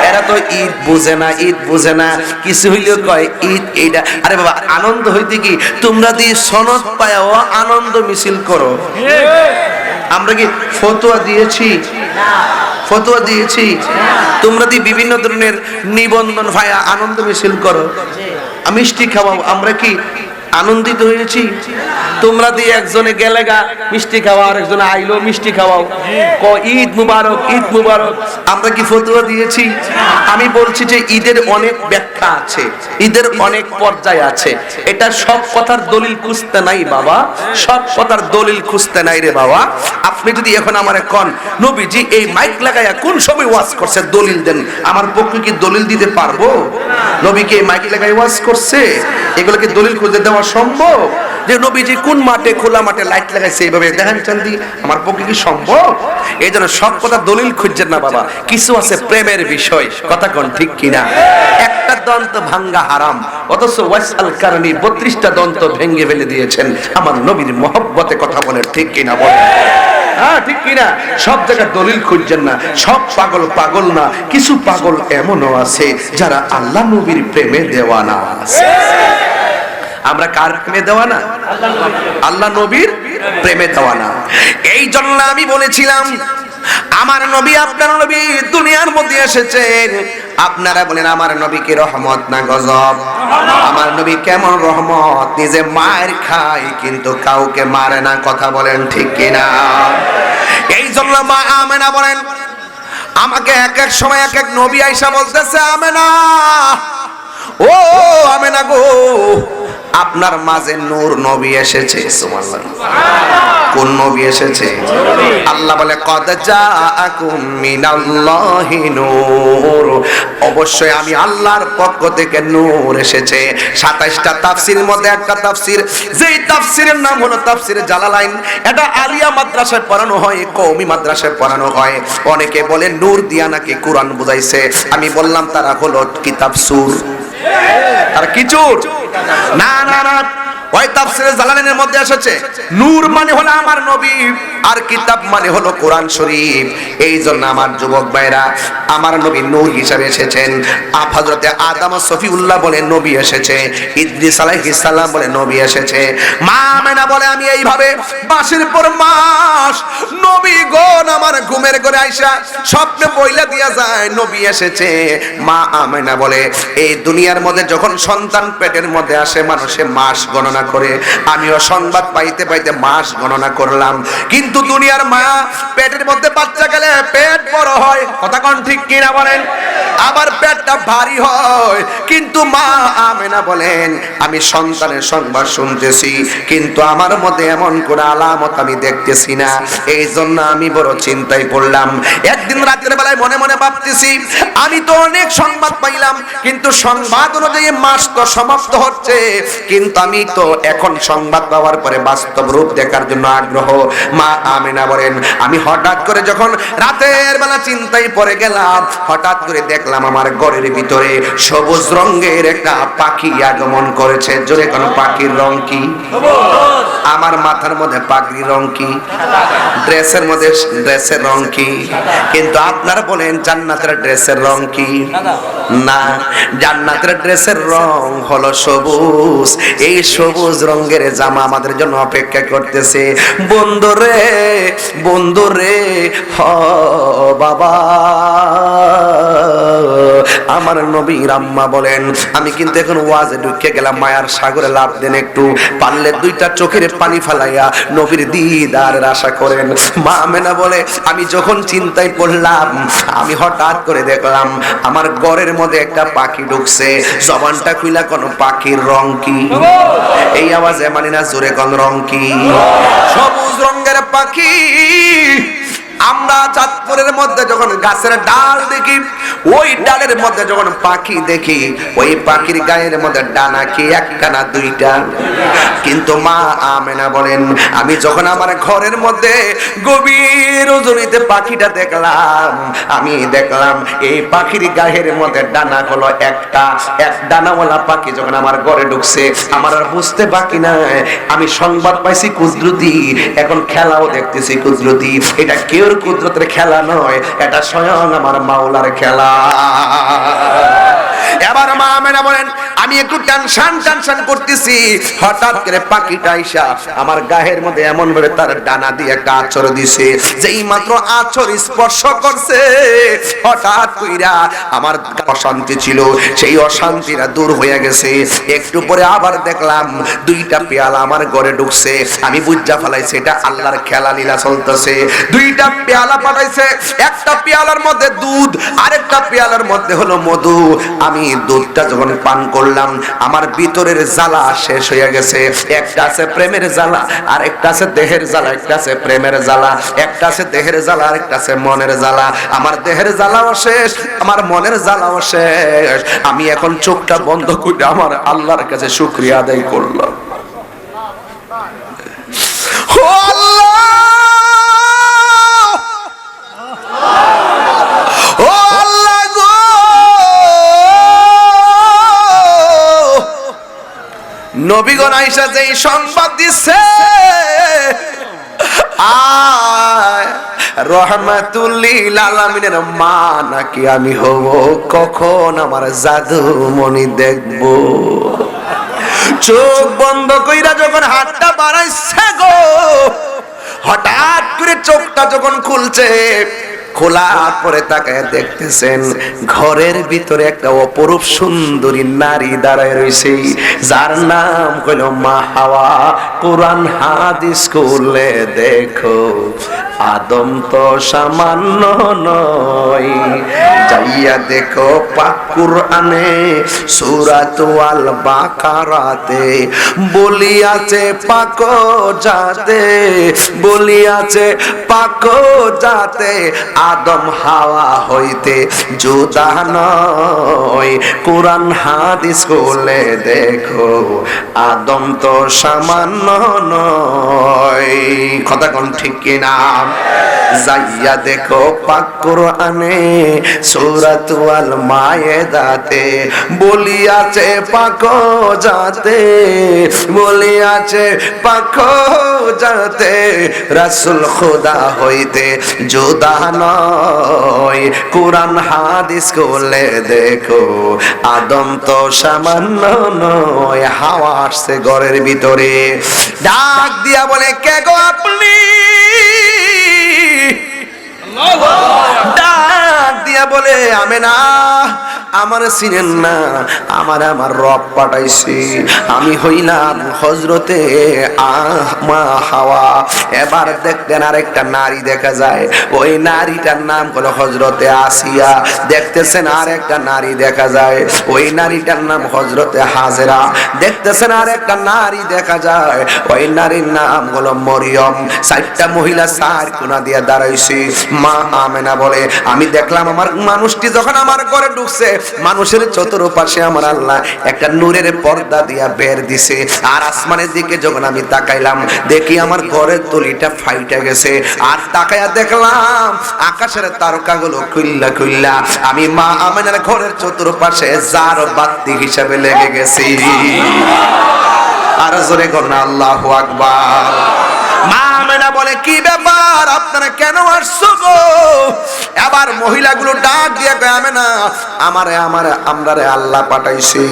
এরা তো ঈদ বুঝে না, ঈদ বুঝে না, কিছু হইলেও কয় ঈদ এইটা। আরে বাবা, আনন্দ হইতে কি তোমরা দিয়ে সনদ পায়াও আনন্দ মিছিল করো? আমরা কি ফতোয়া দিয়েছি? ফতোয়া দিয়েছি? তোমরা দিয়ে বিভিন্ন ধরনের নিবন্ধন ভাইয়া আনন্দ মিছিল করো, মিষ্টি খাওয়াও, আমরা কি আনন্দিত হয়েছি? তোমরা দিয়ে একজনে গেলে গা মিষ্টি খাওয়া, আর একজনে আইলো মিষ্টি খাওয়াও, ঈদ মুবারক, ঈদ মুবারক। আমরা কি ফতোয়া দিয়েছি? আমি বলছি যে ঈদের অনেক ব্যাখ্যা আছে, ঈদের অনেক পর্যায় আছে। এটা সব কথার দলিল খুঁজতে নাই বাবা, সব কথার দলিল খুঁজতে নাই রে বাবা। আপনি যদি এখন আমারে কোন নবীজি এই মাইক লাগাইয়া কোন সময় ওয়াজ করছে দলিল দেন, আমার পক্ষে কি দলিল দিতে পারবো? নবীকে এই মাইক লাগাই ওয়াজ করছে, এগুলোকে দলিল খুঁজে দেওয়া সম্ভব? যে নবীজি কোন মাঠে, খোলা মাঠে লাইট লাগাইছে এইভাবে দেখান চান্দি, আমার পক্ষে কি সম্ভব? এই জন্য সব কথা দলিল খুঁজছেন না বাবা, কিছু আছে প্রেমের বিষয়। কথা কোন ঠিক কিনা? একটা দন্ত ভাঙ্গা হারাম, অথচ ওয়াসাল কারণে 32টা দন্ত ভেঙে ফেলে দিয়েছেন আমার নবীর মহব্বতে। কথা বলে ঠিক কিনা? বলে হ্যাঁ ঠিক কিনা? সব জায়গায় দলিল খুঁজছেন না, সব পাগল পাগল না, কিছু পাগল এমনও আছে যারা আল্লাহ নবীর প্রেমে দেওয়ানা আছে। আমরা কার প্রেমে দেওয়ানা? আল্লাহ নবীর প্রেমে দেওয়ানা। এই জন্য আমি বলেছিলাম আমার নবী, আপনার নবী দুনিয়ার মধ্যে এসেছেন, আপনারা বলেন আমার নবী কি রহমত না গজব? আমার নবী কেমন রহমত, নিজে মার খায় কিন্তু কাউকে মারে না। কথা বলেন ঠিক কিনা? এই জন্য মা আমেনা বলেন, আমাকে এক এক সময় এক এক নবী আইসা বলতেছে আমেনা, ও আমেনা গো, আপনার মাঝে নূর নবী এসেছে। সুবহানাল্লাহ। কোন নবী এসেছে? আল্লাহ বলে কদ জাআকুম মিনাল্লাহি নূর, অবশ্যই আমি আল্লাহর পক্ষ থেকে নূর এসেছে। 27টা তাফসীরের মধ্যে একটা তাফসীর, যেই তাফসীরের নাম হলো তাফসীরে জালালাইন। এটা আলিয়া মাদ্রাসায় পড়ানো হয়, কওমি মাদ্রাসায় পড়ানো হয়। অনেকে বলে নূর দিয়া নাকি কোরআন বুঝাইছে। আমি বললাম তারা হলো কিতাব সুর, আর কিচুর না না না, ওই তাফসীরে জালালাইনের মধ্যে এসেছে নূর মানে হলো আমার নবী, আর কিতাব মানে হলো কোরআন শরীফ। এই জন্য আমার যুবক ভাইরা, আমার নবী নূর হিসেবে এসেছেন। হযরতে আদম সফিউল্লাহ বলে নবী এসেছে, ইদ্রিস আলাইহিস সালাম বলে নবী এসেছে। মা আমেনা বলে আমি এইভাবে মাসের পর মাস নবীগণ আমার ঘুমের ঘরে আইসা স্বপ্নে বইলা দিয়া যায় নবী এসেছে। মা আমেনা বলে এই দুনিয়ার মধ্যে যখন সন্তান পেটের মধ্যে আসে মানুষে মাস গণনা করে, আমিও সংবাদ পাইতে পাইতে মাস গণনা করলাম। কিন্তু দুনিয়ার মা পেটের মধ্যে বাচ্চা গেলে পেট বড় হয়। কথা কোন ঠিক কিনা বলেন? আমার পেটটা ভারী হয়। কিন্তু মা আমেনা বলেন আমি সন্তানের সংবাদ শুনতেছি, কিন্তু আমার মধ্যে এমন কোন আলামত আমি দেখতেছি না। এই জন্য আমি বড় চিন্তায় পড়লাম। একদিন রাতের বেলায় মনে মনে ভাবতেছি, আমি তো অনেক সংবাদ পাইলাম, কিন্তু সংবাদ অনুযায়ী মাস তো সমাপ্ত হচ্ছে, কিন্তু আমি তো এখন সংবাদ পাওয়ার পরে বাস্তব রূপ দেখার জন্য আগ্রহ। মা আমেনা বলেন আমি হঠাৎ করে যখন রাতের বেলা চিন্তায় পড়ে গেলাম, হঠাৎ করে দেখলাম আমার ঘরের ভিতরে সবুজ রঙের একটা পাখি আগমন করেছে। জোরে কোন পাখির রং কি? আমার মাথার মধ্যে পাখির রং কি? ড্রেসের মধ্যে ড্রেসের রং কি? কিন্তু আপনারা বলেন জান্নাতের ড্রেসের রং কি? না, জান্নাতের ড্রেসের রং হলো সবুজ। এই সবুজ রঙের জামা আমাদের জন্য অপেক্ষা করতেছে। বন্ধুরে বন্ধুরে হ বাবা, আমার নবীর আম্মা বলেন আমি কিন্তু এখন ওয়াজে ঢুকে গেলাম, মায়ার সাগরে লাভ দেন, একটু পারলে দুইটা চোখের পানি ফালাইয়া নবীর দিদারের আশা করেন। মা আমেনা বলে আমি যখন চিন্তায় পড়লাম, আমি হঠাৎ করে দেখলাম আমার ঘরের মধ্যে একটা পাখি ঢুকছে। জবানটা খুইলা কোন পাখির রং কি? এই আওয়াজে মানি না, জোরে কোন রং কি? সবুজ রঙের পাখি। আমরা চাঁদপুরের মধ্যে যখন গাছের ডাল দেখি, ওই ডালের মধ্যে যখন পাখি দেখি, ওই পাখির গায়ের মধ্যে ডানা কি একটা না দুইটা? কিন্তু মা আমেনা বলেন আমি যখন আমার ঘরের মধ্যে গভীর রজনীতে পাখিটা দেখলাম, আমি দেখলাম এই পাখির গায়ের মধ্যে ডানা হলো একটা। এক ডানাওয়ালা পাখি যখন আমার ঘরে ঢুকছে, আমার আর বুঝতে বাকি নাই। আমি সংবাদ পাইছি কুদরতি, এখন খেলাও দেখতেছি কুদরতি। এটা কেউ কুদরতের খেলা নয়, এটা স্বয়ং আমার মাওলার খেলা। এবার মা আমেনা বলেন আমি একটু টেনশন করতেছি, হঠাৎ করে পাখিটা আইসা আমার গায়ের মধ্যে এমন ভাবে তার ডানা দিয়ে একটা আঁচড় দিছে, যেই মাত্র আঁচড় স্পর্শ করছে, হঠাৎ কইরা আমার অশান্তি ছিল সেই অশান্তিটা দূর হয়ে গেছে। একটু পরে আবার দেখলাম দুইটা পেয়ালা আমার ঘরে ঢুকছে। আমি বুঝা ফেলাইছি এটা আল্লাহর খেলা লীলা চলতেছে। দুইটা পেয়ালা পাঠাইছে, একটা পেয়ালার মধ্যে দুধ, আরেকটা পেয়ালার মধ্যে হলো মধু। আমি দুধটা যখন পান করলাম, আমার ভিতরের জ্বালা শেষ হয়ে গেছে। একটা আছে প্রেমের জ্বালা, আর একটা আছে দেহের জ্বালা। একটা আছে প্রেমের জ্বালা, একটা আছে দেহের জ্বালা, আর একটা আছে মনের জ্বালা। আমার দেহের জ্বালাও শেষ, আমার মনের জ্বালাও শেষ। আমি এখন চোখটা বন্ধ করে আমার আল্লাহর কাছে শুকরিয়া আদায় করলাম। ও আল্লাহ, ও আল্লাহ গো, নবীগণ আয়েশা যেই সংবাদ দিচ্ছে, রহমাতুল লিল আলামিনের মা নাকি আমি হব, কখন আমার জাদু মনি দেখব? চোখ বন্ধ কইরা যখন হাতটা বাড়াইছে গো, হঠাৎ করে চোখটা যখন খুলছে, খোলার পরে তাকায় দেখতেছেন ঘরের ভিতরে একটা অপরূপ সুন্দরী নারী দাঁড়ায় রয়েছে, যার নাম হইল মা হাওয়া। কোরআন হাদিস খুলে দেখো, আদম তো সামান্য নয়। যাইয়া দেখো পাক কুরআনে সূরাত আল বাকারাতে বলিয়াছে পাক জাতে, বলিয়াছে পাক জাতে আদম হাওয়া হইতে জুদা নয়। কোরআন হাদিস খুলে দেখো, আদম তো সামান্য নয়। কথা কোন ঠিক কিনা? যাইয়া দেখো পাক কুরআনে সূরাত আল মায়েদাতে বলিয়াছে পাক জাতে, বলিয়াছে পাক জাতে রাসূল খোদা হইতে জুদা নয়। কোরআন হাদিস খুলে দেখো, আদম তো সামান্য নয়। হাওয়া আসছে ঘরের ভিতরে, ডাক দিয়া বলে কে গো আপনি? ডাক দিয়া বলে আমেনা আমার চিনেন না, আমার রব পাঠাইছি, আমি হইলাম হযরতে মা হাওয়া। এবার দেখতেন আরেকটা নারী দেখা যায়, ওই নারীটার নাম হলো হযরতে আসিয়া। দেখতেছেন আরেকটা নারী দেখা যায়, ওই নারীটার নাম হযরতে হাজেরা। দেখতেছেন আরেকটা নারী দেখা যায়, ওই নারীর নাম হলো মরিয়ম। চারটা মহিলা চার কোনা দিয়ে দাঁড়াইছে। মা আমেনা বলে আমি দেখলাম আমার মানুষটি যখন আমার ঘরে ঢুকছে, মানুষের চতুর্পাশে আমার আল্লাহ একটা নূরের পর্দা দিয়া বের দিছে। আর আসমানের দিকে যখন আমি তাকাইলাম, দেখি আমার ঘরের তলিটা ফাইটা গেছে। আর তাকায়া দেখলাম আকাশের তারকাগুলো খুইল্লা খুইল্লা আমি মা আমেনার ঘরের চতুর্পাশে জার বাতি হিসাবে লেগে গেছি। আর জোরে করুন আল্লাহু আকবার। মা আমেনা বলে কি ব্যাপার, আপনারা কেন আসছো গো? এবার মহিলাগুলো ডাক দিয়ে কয় আমেনা আমরারে আল্লাহ পাঠাইছি।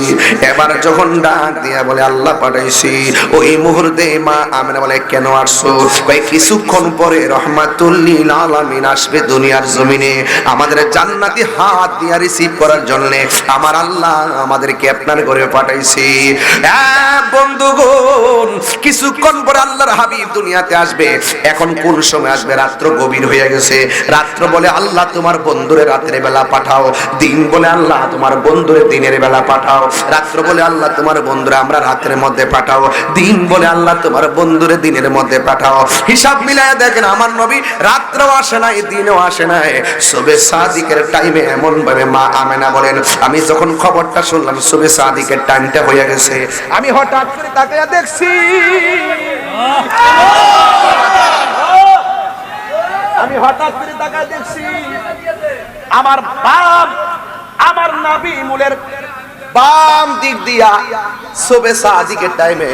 এবার যখন ডাক দিয়া বলে আল্লাহ পাঠাইছি, ওই মুহূর্তে মা আমেনা বলে কেন আসছো? কয় কিছুক্ষণ পরে রাহমাতুল লিল আলামিন আসবে দুনিয়ার জমিনে, আমাদের জান্নাতি হাত দিয়া রিসিভ করার জন্য আমার আল্লাহ আমাদেরকে আপনার ঘরে পাঠাইছি। বন্ধুগণ, কিছুক্ষণ পরে আল্লাহর হাবিব দুনিয়াতে আসবে। এখন কোন সময় আসবে? রাত্র গভীর হয়ে গেছে। রাত্র বলে আল্লাহ তোমার বন্ধুরে রাতের বেলা পাঠাও, দিন বলে আল্লাহ তোমার বন্ধুরে দিনের বেলা পাঠাও, রাত্র বলে আল্লাহ তোমার বন্ধুরে আমরা রাতের মধ্যে পাঠাও, দিন বলে আল্লাহ তোমার বন্ধুরে দিনের মধ্যে পাঠাও। হিসাব মিলায় দেখেন আমার নবী রাত্রেও আসে নাই, দিনেও আসে নাই। সুবে সাদিকের টাইমে এমন ভাবে মা আমেনা বলেন আমি যখন খবরটা শুনলাম সুবে সাদিকের টাইমটা হয়ে গেছে, আমি হঠাৎ করে তাকিয়ে দেখছি, আমার বাম আমার নবী মূলের বাম দিক দিয়া সুবে সাদিকের টাইমে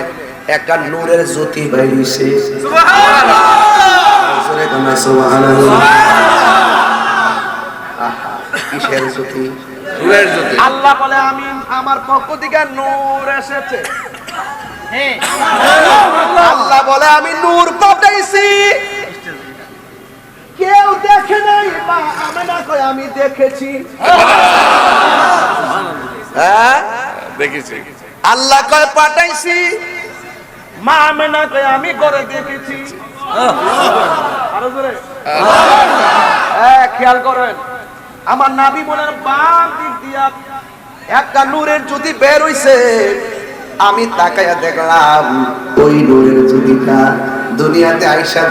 একটা নূরের জ্যোতি বের হইছে। সুবহানাল্লাহ, সুবহানাল্লাহ। কিসের জ্যোতি? নূরের জ্যোতি। আল্লাহ বলে আমি আমার পক্ষ থেকে নূর এসেছে। হ্যাঁ, আল্লাহ বলে আমি নূর পাঠাইছি। কেউ দেখে নাই, মা আমেনা কয় আমি দেখেছি। হ্যাঁ দেখেছি। আল্লাহ কয় পাঠাইছি, মা আমেনা কয় আমি করে দেখেছি। আরো জোরে খেয়াল করেন, আমার নবী বলেন বাম দিক দিয়া একটা নূরের জ্যোতি বের হইছে। আমি তাকায়া দেখলাম ওই নূরের জ্যোতিটা দুনিয়াতে আইসা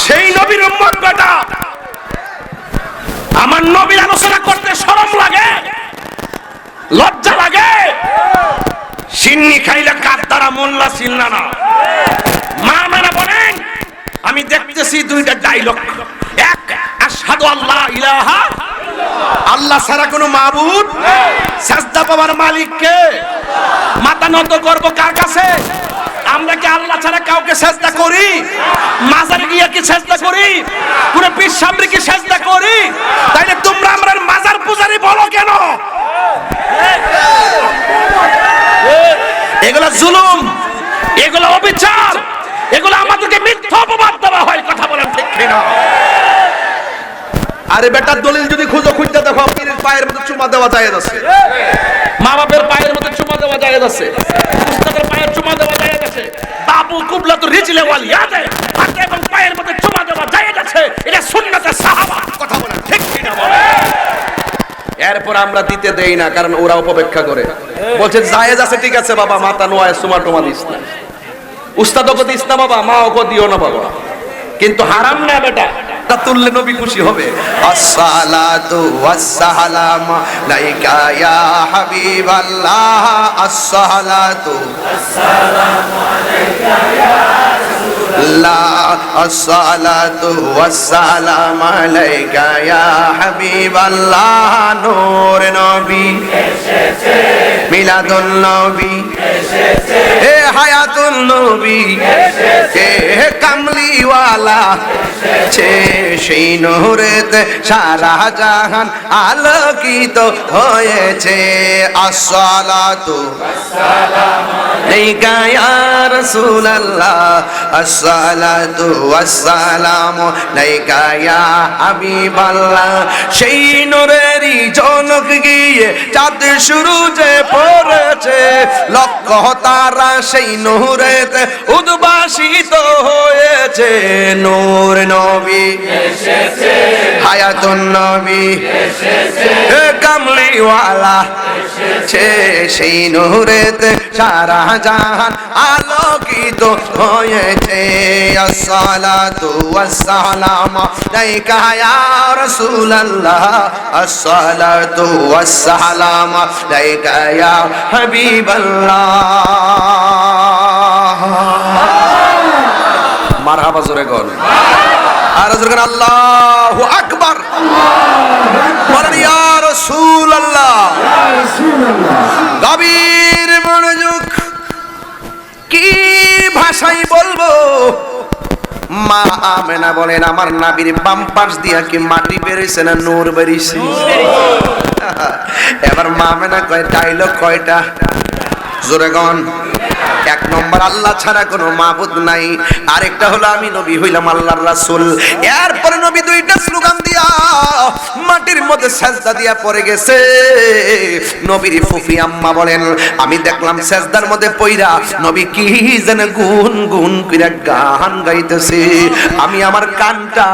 সেই নবীর উম্মত বেটা, আমার নবীর আলোচনা করতে শরম লাগে, লজ্জা লাগে। সিন্নি খাইলে কার দ্বারা মোল্লা চিল্লা না। মা মেনা বলেন আমি দেখতেছি দুইটা ডায়লগ, এক আশহাদু আল্লাহ ইলাহা আল্লাহ ছাড়া কোনো মাবুদ, সাজদা পাওয়ার মালিক কে, মাথা নত করব কার কাছে? আমরা কি আল্লাহ ছাড়া কাউকে সাজদা করি? মাজারে গিয়ে কি সাজদা করি? পুরো পীর সামনে কি সাজদা করি? তাইলে তোমরা আমরা মাজার পূজারি বলো কেন? এগুলা জুলুম, এগুলা অবিচার, এগুলা আমাদেরকে মিথ্যা অপবাদ দেওয়া হয়। কথা বলেন ঠিক কিনা? আরে বেটার দলিল যদি খুঁজো, খুঁজতে দেখো পীরের পায়ের মধ্যে চুমা দেওয়া যায় আছে, মা বাপের পায়ের মধ্যে চুমা দেওয়া যায় আছে, উস্তাদের পায়ের চুমা দেওয়া যায় আছে, বাবু কুবলা তো রিজলে ওয়াল ইয়াদে হাতে এবং পায়ের মধ্যে চুমা সাহাবা। কথা বলেন ঠিক কিনা বলেন? এরপর আমরা দিতে দেই না, কারণ ওরা অপেক্ষা করে, বলছে জায়েজ আছে, ঠিক আছে বাবা, মাথা নোয়ায় সুমা টুমা দিস না, উস্তাদ ওকে দিস না বাবা, মা ওকে দিও না বাবা, কিন্তু হারাম না বেটা, তা তুললে নবী খুশি হবে। আসসালাতু ওয়াসসালাম আলাইকা ইয়া হাবিবাল্লাহ, আসসালাতু ওয়াসসালামু আলাইকা ইয়া রাসূলুল্লাহ, আসসালাতু ওয়াসসালামু আলাইকা ইয়া হাবিবাল্লাহ। নূর নবী এসেছে, মিলাদুন নবী এসেছে, হে হায়াতুন নবী এসেছে, হে কামলিওয়ালা এসেছে, সেই নূরেতে সারা জাহান আলোকিত হয়েছে। আসসালাতু ওয়াসসালামু আলাইকা ইয়া রাসূলুল্লাহ, আসসালাতু ওয়াসসালামু আলাইকা ইয়া হাবিবাল্লাহ। সেই নূরেরই ঝলক গিয়ে চাঁদ সূরজে পড়েছে, লক্ষ তারা সেই নূরেতে উদ্ভাসিত হয়েছে। নূর নবী এসেছে, হায়াতুন নবী এসেছে, কামলিওয়ালা এসেছে, সেই নূরেতে সারা জাহান আলোকিত হয়েছে। আসসালাতু ওয়াসসালামু আলাইকা ইয়া রাসূলুল্লাহ, আসসালাতু ওয়াসসালামু আলাইকা ইয়া হাবিবাল্লাহ। মারহাবা জোরে গন, আর জোরে গন আল্লাহু আকবার, বলেন ইয়া রাসূলুল্লাহ। গভীর মনোযোগ, কি ভাষাই বলবো। মা আমেনা বলেন, আমার নাবির বাম পাশ দিয়া কি মাটি বেরিয়েছে না নূর বেরিয়েছে? এবার মা আমেনা কয় ডায়লগ কয়টা? জোরে গন। এক নম্বর, আল্লাহ ছাড়া কোনো মাবুদ নাই। আরেকটা হলো আমি নবী হইলাম আল্লাহর রাসূল। এরপরে নবী দুইটা স্লোগান দিয়া মাটির মধ্যে সেজদা দিয়া পড়ে গেছে। নবীর ফুফি আম্মা বলেন, আমি দেখলাম সেজদার মধ্যে পইরা নবী কি যেন গুন গুন কইরা গান গাইতেছে। আমি আমার কানটা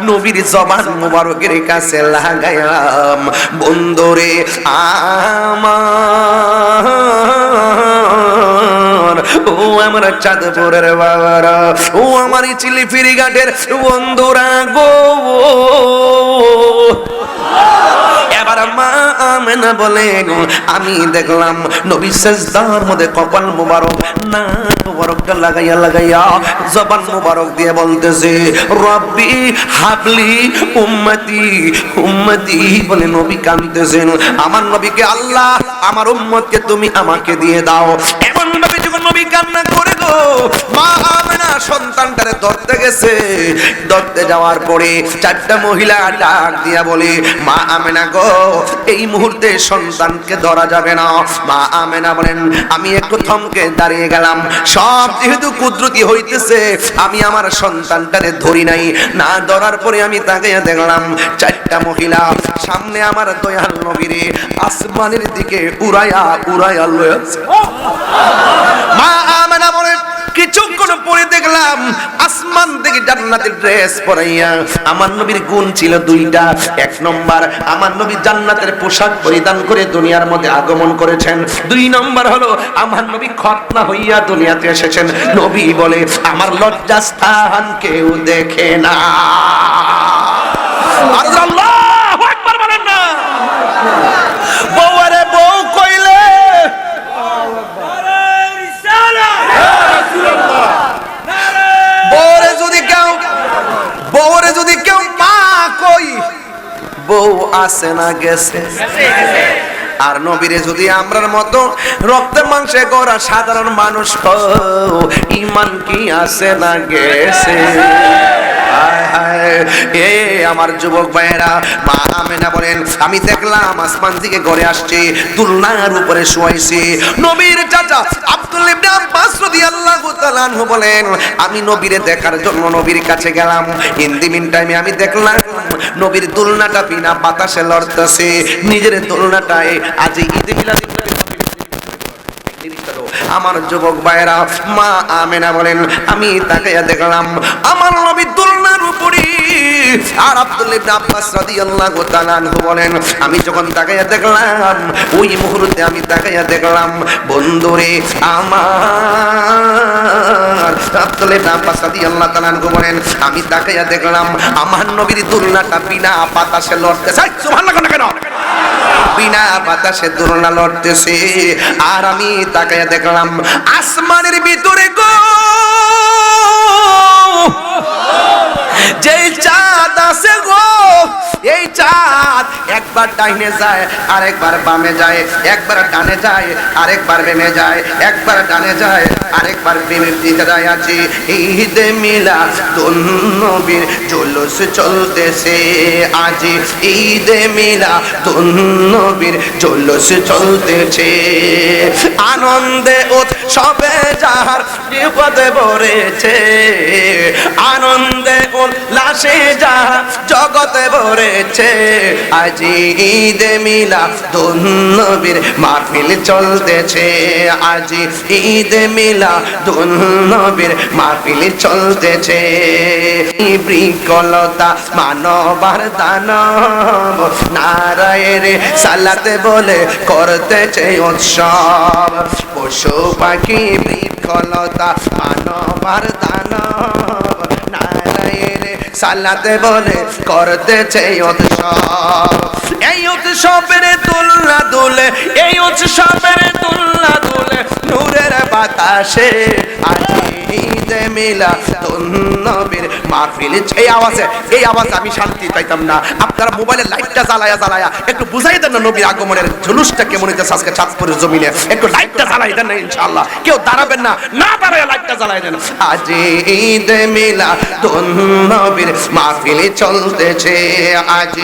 নবীর জবান মুবারকের কাছে লাগায়াম। বন্ধুরে আমার, ও আমার চাঁদপুরের বাবারা, ও আমার চিলি ফিরিঘাটের বন্ধুরা গো, এবার মা আমেনা বলেন, আমি দেখলাম নবী সেজদার মধ্যে কপাল মুবারক নাক মুবারকটা লাগাইয়া লাগাইয়া জবান মুবারক দিয়ে বলতেছে, রব্বি হাবলি উম্মতি উম্মতি বলে নবী কাঁদতেছেন। আমার নবীকে আল্লাহ আমার উম্মতকে তুমি আমাকে দিয়ে দাও। এমন ভাবে যখন নবী কান্না করে গো, মা আমেনা সন্তানটারে ধরতে গেছে। ধরতে যাওয়ার পরে চারটা মহিলা ডাক দিয়া বলে, মা আমেনা গো, এই মুহূর্তে সন্তানকে ধরা যাবে না। মা আমেনা বলেন, আমি একটু থমকে দাঁড়িয়ে গেলাম। সব যেহেতু কুদরতি হইতেছে, আমি আমার সন্তানটারে ধরি নাই। না ধরার পরে আমি তাকে দেখলাম চারটা মহিলা সামনে আমার দয়াল নবীরে আসমানের দিকে উড়াইয়া উড়াইয়া লয়েছে। মা আমেনা বলেন, কিছুক্ষণ পরে দেখলাম আসমান থেকে জান্নাতের ড্রেস পরাইয়া। আমার নবীর গুণ ছিল দুইটা। এক নম্বর, আমার নবী জান্নাতের পোশাক পরিধান করে দুনিয়ার মধ্যে আগমন করেছেন। দুই নম্বর হলো, আমার নবী খতনা হইয়া দুনিয়াতে এসেছেন। নবী বলে, আমার লজ্জাস্থান কেউ দেখে না। আর আল্লাহু আকবার বলেন না। বউরে বউ কইলে বউরে যদি কেউ মা কই, বউ আছে না গেছে। আর নবীরে যদি আমরার মতো রক্তে মাংসে গড়া সাধারণ মানুষ ঈমান কি আছে না গেছে। এ আমার যুবক ভাইয়েরা, মা আমেনা বলেন, আমি দেখলাম আসমান থেকে ঘরে আসছে, দুলনার উপরে শুয়াইছে। নবীর চাচা আব্দুল ইবনে আব্বাস রাদিয়াল্লাহু তাআলা আনহু বলেন, আমি নবীরে দেখার জন্য নবীর কাছে গেলাম। ইন দি মিন টাইমে আমি দেখলাম নবীর দুলনাটা বিনা বাতাসে লড়তেছে। নিজের দুলনাটায় আজ ঈদে মিলাদুন নবী। আমার যুবক ভাইয়েরা, মা আমেনা বলেন, আমি তাকাইয়া দেখলাম আমার নবী দুলনার করি। আর আব্দুল্লাহ ইবনে আব্বাস রাদিয়াল্লাহু তাআলা আনহু বলেন, আমি যখন তাকাইয়া দেখলাম, ওই মুহূর্তে আমি তাকাইয়া দেখলাম, বন্ধুরে আমার, আব্দুল্লাহ ইবনে আব্বাস রাদিয়াল্লাহু তাআলা আনহু বলেন, আমি তাকাইয়া দেখলাম আমার নবীর দুলনাটা বিনা বাতাসে লড়তেছে। সুবহানাল্লাহ কেন? বিনা বাতাসে দুলনা লড়তেছে। আর আমি তাকাইয়া দেখলাম আসমানের ভিতরে গো যেই চাঁদ আছে গো, এই চাঁদ একবার ডাইনে যায়, আরেকবার বামে যায়, একবার ডানে যায়, আরেকবার বামে যায়, একবার ডানে যায়, আরেকবার বামের দিকে যায়। আছে ঈদে মিলাদুন নবীর জুলুস চলতেছে, আজ ঈদে মিলাদুন নবীর জুলুস চলতেছে। আনন্দে উৎসবে যাহার বিপদে ভরেছে, আনন্দে উল্লাসে যাহা জগতে ভরেছে, আজ ঈদে মিলাদুন নবীর মাহফিল চলতেছে, আজ ঈদে মিলাদুন নবীর মাহফিল চলতেছে। বৃক্ষলতা মানবার দানব নারায়ের সালাতে বলে করতেছে উৎসব, পশু পাখি বৃক্ষলতা মানবার দানব নারায়ের সালাতে বলে করতেছে উৎসব। এই উৎসবের তুলনা দুলে, এই উৎসবের তুলনা দুলে নূরের বাতাসে, আজ ঈদে মিলাদুন নবীর মাহফিল। এই আওয়াজ আমি শান্তি পাইতাম না। আপনারা মোবাইলের লাইটটা জ্বালায়া জ্বালায়া একটু বুঝাই দেন না নবীর আগমনের জুলুসটা কেমন হইতেছে আজকে চাঁদপুরের জমিনে। একটু লাইটটা জ্বালাই দেন না, ইনশাআল্লাহ কেউ দাঁড়াবেন না, না দাঁড়ায় লাইটটা জ্বালাই দেন। আজ ঈদে মিলাদুন নবীর মাহফিল চলতেছে, আজ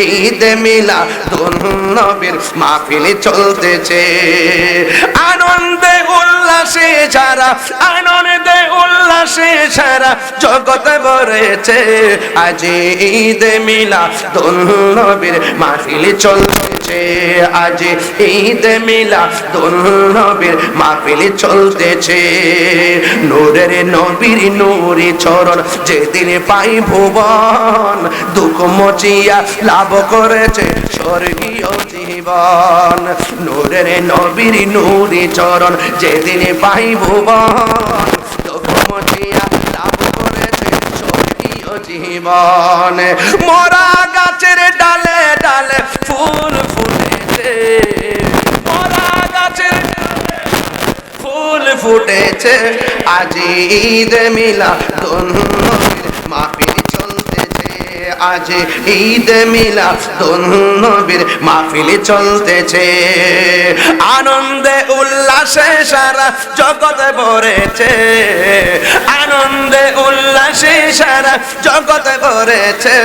ঈদে মিলাদুন নবীর মাহফিল চলতেছে। আনন্দে উল্লাসে যারা, আনন্দে উল্লাসে সারা জগতে ভরেছে, আজ ঈদে মিলাদুন নবীর মাহফিল চলতেছে, আজ ঈদে মিলাদুন নবীর মাহফিল চলতেছে। নূরের নবীর নূরি চরণ যেদিন পাই ভুবন, দুঃখ মুছিয়া লাভ করেছে স্বর্গীয় জীবন। নূরের নবীর নূরি চরণ যেদিন পাই ভুবন, দুঃখ মুছিয়া লাভ করেছে স্বর্গীয় জীবন। মরা গাছের ডালে ডালে ফুল ফুটেছে, মরা গাছের ফুল ফুটেছে, আজ ঈদে মিলাদুন নবীর মাহফিল চলতেছে, আজ ঈদে মিলাদুন নবীর মাহফিল চলতেছে। আনন্দে উল্লাসে সারা জগতে ভরেছে, আনন্দে উল্লাসে সারা জগতে ভরেছে,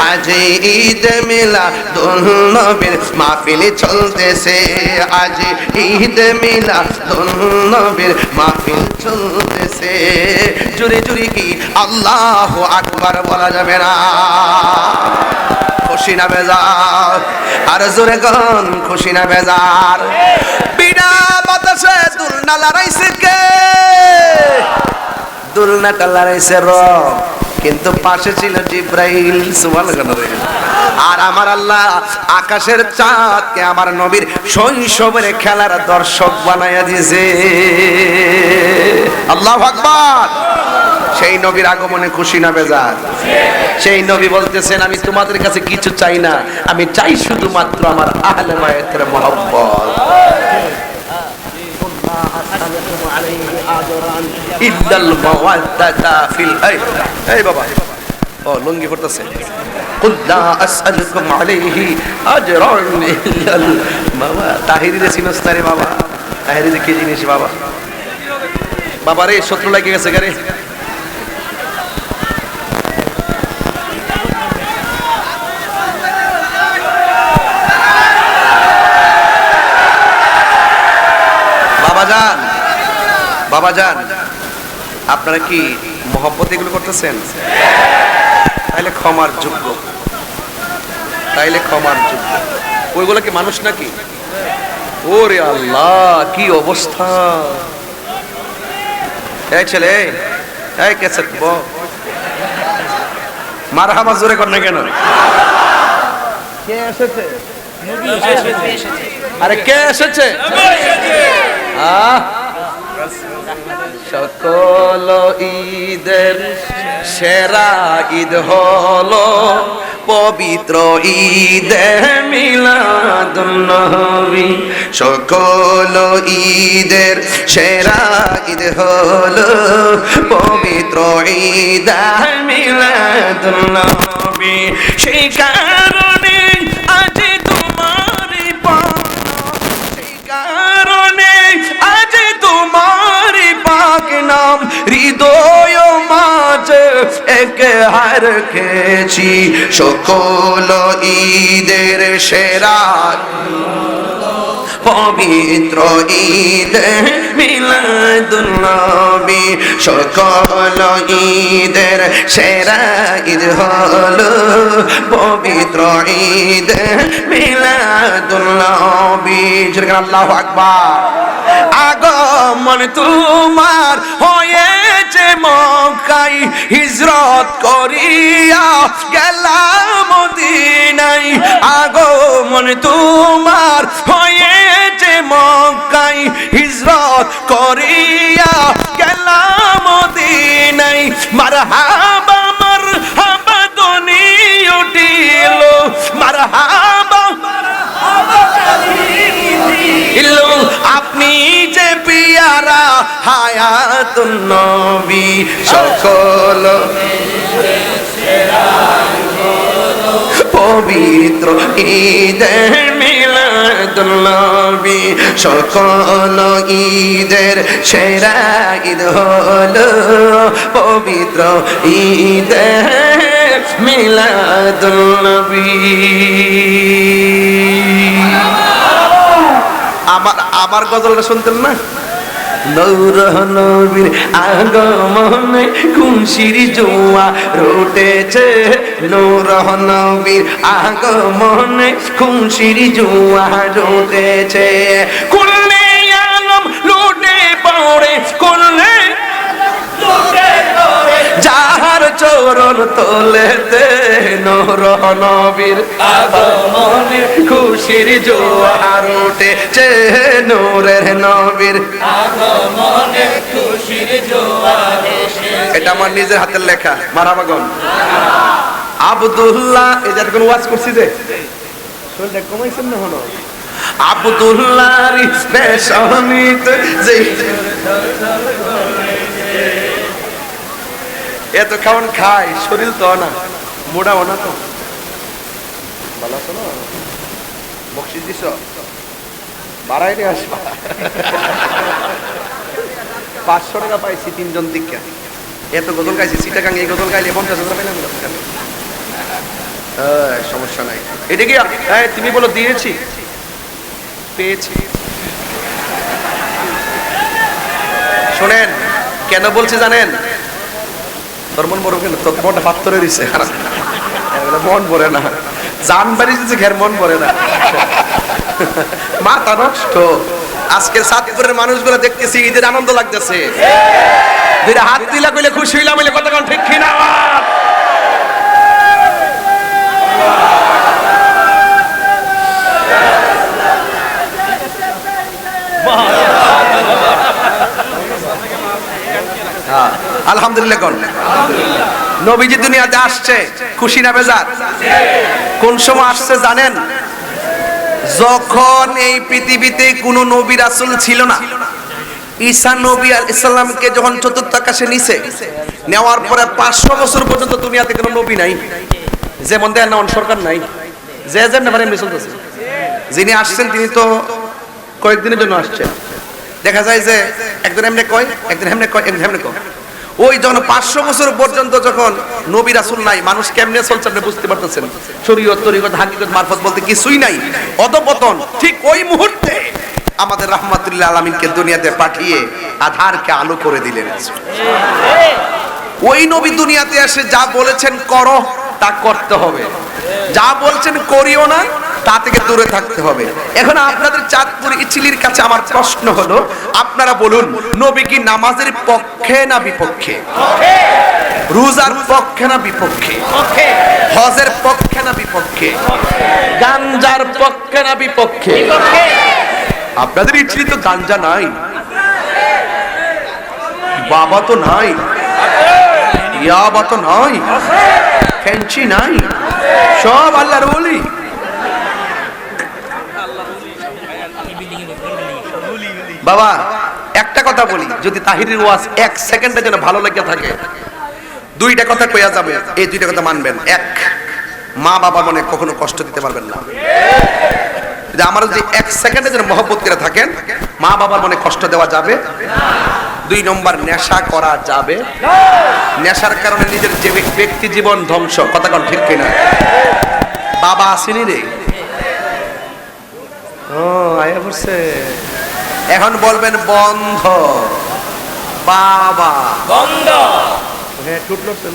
আজ ঈদে মিলাদুন নবীর মাহফিল চলতেছে, আজ ঈদে মিলাদুন নবীর মাহফিল চলতেছে। জুরি জুরি কি আল্লাহু আকবার বলা যাবে না? খুশি না বেজার? আর জোরে কোন খুশি না বেজার? বিনা বাতাসে দুলনা লড়াইছে কে? দুলনাটা লড়াইছে রব, কিন্তু পাশে ছিল জিব্রাইল। সুবহানাল্লাহ। আর আমার আল্লাহ আকাশের চাঁদকে আমার নবীর শৈশবের খেলার দর্শক বানাইয়া দিয়েছে। আল্লাহু আকবার। সেই নবীর আগমনে খুশি না বেজার? সেই নবী বলতেছেন, আমি তোমাদের কাছে কিছু চাই না, আমি চাই শুধুমাত্র আমার আহলে বায়তের মহব্বত। ইল্লাল মাওয়াদ্দাতা ফিল এই বাবা ও লুঙ্গি পড়তেছে। কুল লা আসআলুকুম আলাইহি আজরান ইল্লাল মাওয়া। তাহিরিরে চিনস না রে বাবা? তাহিরিরে কি জিনিস বাবা? বাবা রে শত্রু লাগে গেছে গারে। বাবাজান, আপনারা কি মহব্বত এগুলো করতেছেন? তাইলে ক্ষমার যোগ্য, তাইলে ক্ষমার যোগ্য। ওইগুলো কি মানুষ নাকি? ওরে আল্লাহ, কি অবস্থা! এই ছেলে, এই ক্যাসেট মারহাবা জোরে কর না কেন? কে এসেছে? আরে কে এসেছে? সকল ঈদের সেরা ঈদ হলো পবিত্র ঈদে মিলাদুন নবী। সকল ঈদের সেরা ঈদ হলো পবিত্র ঈদে মিলাদুন নবী। সেই কারণে আজ তোমারই পাওনা, সেই কারণে আজ তোমারই পাক নাম হৃদয় মাঝে একে হার খেয়েছি। সকল ঈদের সেরা পবিত্র ঈদ মিলাদুন নবী। সকল ঈদের সেরা ঈদ হলো পবিত্র ঈদ মিলাদুন নবী। আল্লাহু আকবার। আগমন তোমার হয়েছে মক্কায়, হিজরত করিয়া গেলাম মদিনায়। আগমন তোমার হয়েছে মক্কায়, হিজরত করিয়া গেলাম মদিনায়। মারহাবা মারহাবা ধ্বনি উঠিল, মারহাবা আপনি যে পিয়ারা হায়াতুন নবী। সকল পবিত্র ঈদে মিলাদুন নবী। সকল ঈদের সেরা ঈদ হলো পবিত্র ঈদে মিলাদুন নবী। আমার গজলটা শুনতেন না? নূর নবীর আগমনে খুশির জোয়ার উঠেছে, নূর নবীর আগমনে খুশির জোয়ার উঠেছে। কুল্লে আলম লুটে পড়ে, কুল্লে যাহার চরণ তোলেতে নূর নবীর আগমনে খুশির জোয়ার উঠেছে, নূরের নবীর আগমনে খুশির জোয়ার এসেছে। এটা আমার নিজের হাতের লেখা। মারহাবা গন। আব্দুল্লাহ এই যে কোন ওয়াজ করছি যে শরীরটা কমাইছেন না হলো। আব্দুল্লাহর পেশানিতে যে এত খাওয়ান খায়, শরীর তো না মোড়াও না, তো ভালো আছো না? বকশিস দিছ বাড়াই রে আসবা। 500 টাকা পাইছি 3 জন দিকে। এত গজল গাইছি চিটাগাং, এই গজল গাইলে 50,000 পাইলাম। সমস্যা নাই। এটা কি তুমি বলো দিয়েছি পেয়েছি। শোনেন কেন বলছি জানেন? তোর মন বড় কেন? তোর মনটা পাথরে দিছে, মন ভরে না। জান বাড়ি দিচ্ছে ঘের মন ভরে না, মাথা নষ্ট। আজকের সাতপুরের মানুষগুলো দেখতেছি ঈদের আনন্দ লাগতেছে। দুইটা হাত দিলা কইলে খুশি হইলাম, বলে কতক্ষণ ঠিক কিনা? আলহামদুলিল্লাহ কোন নবীজি দুনিয়াতে আসছে, খুশি না বেজার? কোন সময় আসছে জানেন? যখন এই পৃথিবীতে কোনো নবী রাসূল ছিল না। ঈসা নবী আলাইহিস সালামকে যখন চতুর্থ আকাশে নিছে, নেওয়ার পরে 500 বছর পর্যন্ত দুনিয়াতে কোনো নবী নাই। যেমন দেন না সরকার নাই, যে যেমন ভাবে এমনি চলতেছে। যিনি আসছেন তিনি তো কয়েকদিনের জন্য আসছেন। দেখা যায় যে একদিন এমনি কয়, একদিন এমনি কয়, একদিন এমনি কয়। ওই যখন 500 বছর পর্যন্ত যখন নবী রাসূল নাই, মানুষ কেমনে চলছে আপনি বুঝতে পারতেছেন। শরীয়ত তরিকত হাকিকত মারফত বলতে কিছুই নাই, অধপতন। ঠিক ওই মুহূর্তে আমাদের রাহমাতুল্লিল আলামিনকে দুনিয়াতে পাঠিয়ে আধারকে আলো করে দিলেন। ওই নবী দুনিয়াতে এসে যা বলেছেন করো তা করতে হবে, যা বলছেন করিও না তা থেকে দূরে থাকতে হবে। এখন আপনাদের চাঁদপুর ইচিলির কাছে আমার প্রশ্ন হলো, আপনারা বলুন নবী কি নামাজের পক্ষে না বিপক্ষে? রোজার পক্ষে না বিপক্ষে? হজের পক্ষে না বিপক্ষে? গাঞ্জার পক্ষে না বিপক্ষে? আপনাদের ইচ্ছে তো গাঞ্জা নাই, বাবা তো নাই, ইয়াবা তো নাই, ফেঞ্চি নাই, সব আল্লাহর ওলি। বাবা একটা কথা বলি, যদি তাহিরের ওয়াজ 1 সেকেন্ডের জন্য ভালো লেগে থাকে, দুইটা কথা কইয়া যাবে, এই দুইটা কথা মানবেন। এক, মা বাবা মনে কখনো কষ্ট দিতে পারবেন না। যদি আমার যদি 1 সেকেন্ডের জন্য মহব্বত করে থাকেন, মা বাবার মনে কষ্ট দেওয়া যাবে না। 2 নম্বর, নেশা করা যাবে না। নেশার কারণে নিজের যে ব্যক্তি জীবন ধ্বংস, কথা কোন ঠিক কিনা? বাবা আসেনি রে, ও আয়া বসে, এখন বলবেন বন্ধ, বাবা বন্ধ, হ্যাঁ টুটলো তো,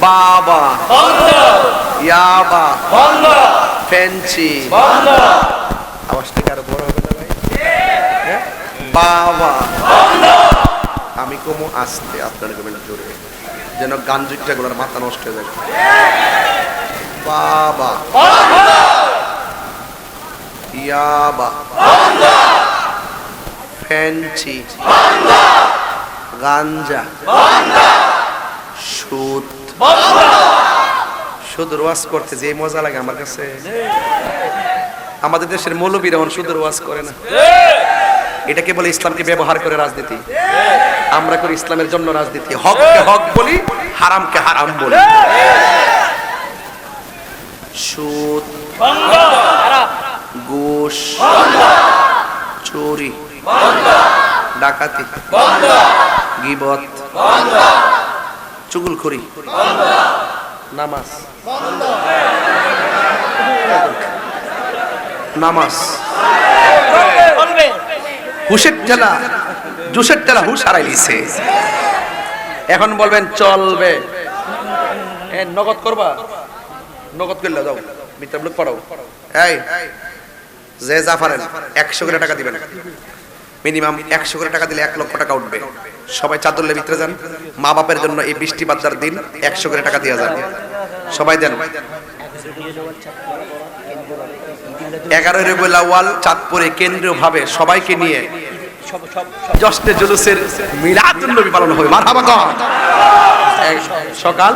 বাবা বন্ধ, ইয়াবা বন্ধ, ফেঞ্চি বন্ধ, আওয়াজটা কি আরো বড় হবে না ভাই? বাবা বন্ধ। আমি কমু আস্তে, আপনার কমেন জোরে, যেন গান জুটটা গুলোর মাথা নষ্ট হয়ে যায়। বাবা বন্ধ, ইয়াবা বন্ধ, ফেঞ্চি বন্ধ, গাঞ্জা বন্ধ, সুদ বন্ধ। সুদের ওয়াজ করতে যে মজা লাগে আমার কাছে, আমাদের দেশের মৌলবীরা এখন সুদের ওয়াজ করে না। এটাকে বলে ইসলামকে ব্যবহার করে রাজনীতি। আমরা করি ইসলামের জন্য রাজনীতি, হককে হক বলি, হারামকে হারাম বলি। সুদ বন্ধ, ঘুষ বন্ধ, চুরি বন্ধ, ডাকাতি বন্ধ, গীবত বন্ধ, চুগলখড়ি বন্ধ, নামাজ বন্ধ, নামাজ বলবে, হুশের ঠেলা, জুসের ঠেলা হুশ হারাই লিছে। এখন বলবেন চলবে, নগদ করবা, নগদ করলে যাও মিত্র লোক পড়াও। এই যে যা পারেন 100 করে টাকা দিবেন, মিনিমাম 100 করে টাকা দিলে 1 লক্ষ টাকা উঠবে। সবাই চাদরলে ভিতরে যান, মা বাপের জন্য এই বৃষ্টি বাদদার দিন 100 করে টাকা দিয়ে যান, সবাই দেন। 11 রবিউল আউয়াল চাঁদপুরে কেন্দ্রীয় ভাবে সবাইকে নিয়ে জশ্নে জুলুসের মিলাদুন নবী পালন হবে। মারহাবা কর। সকাল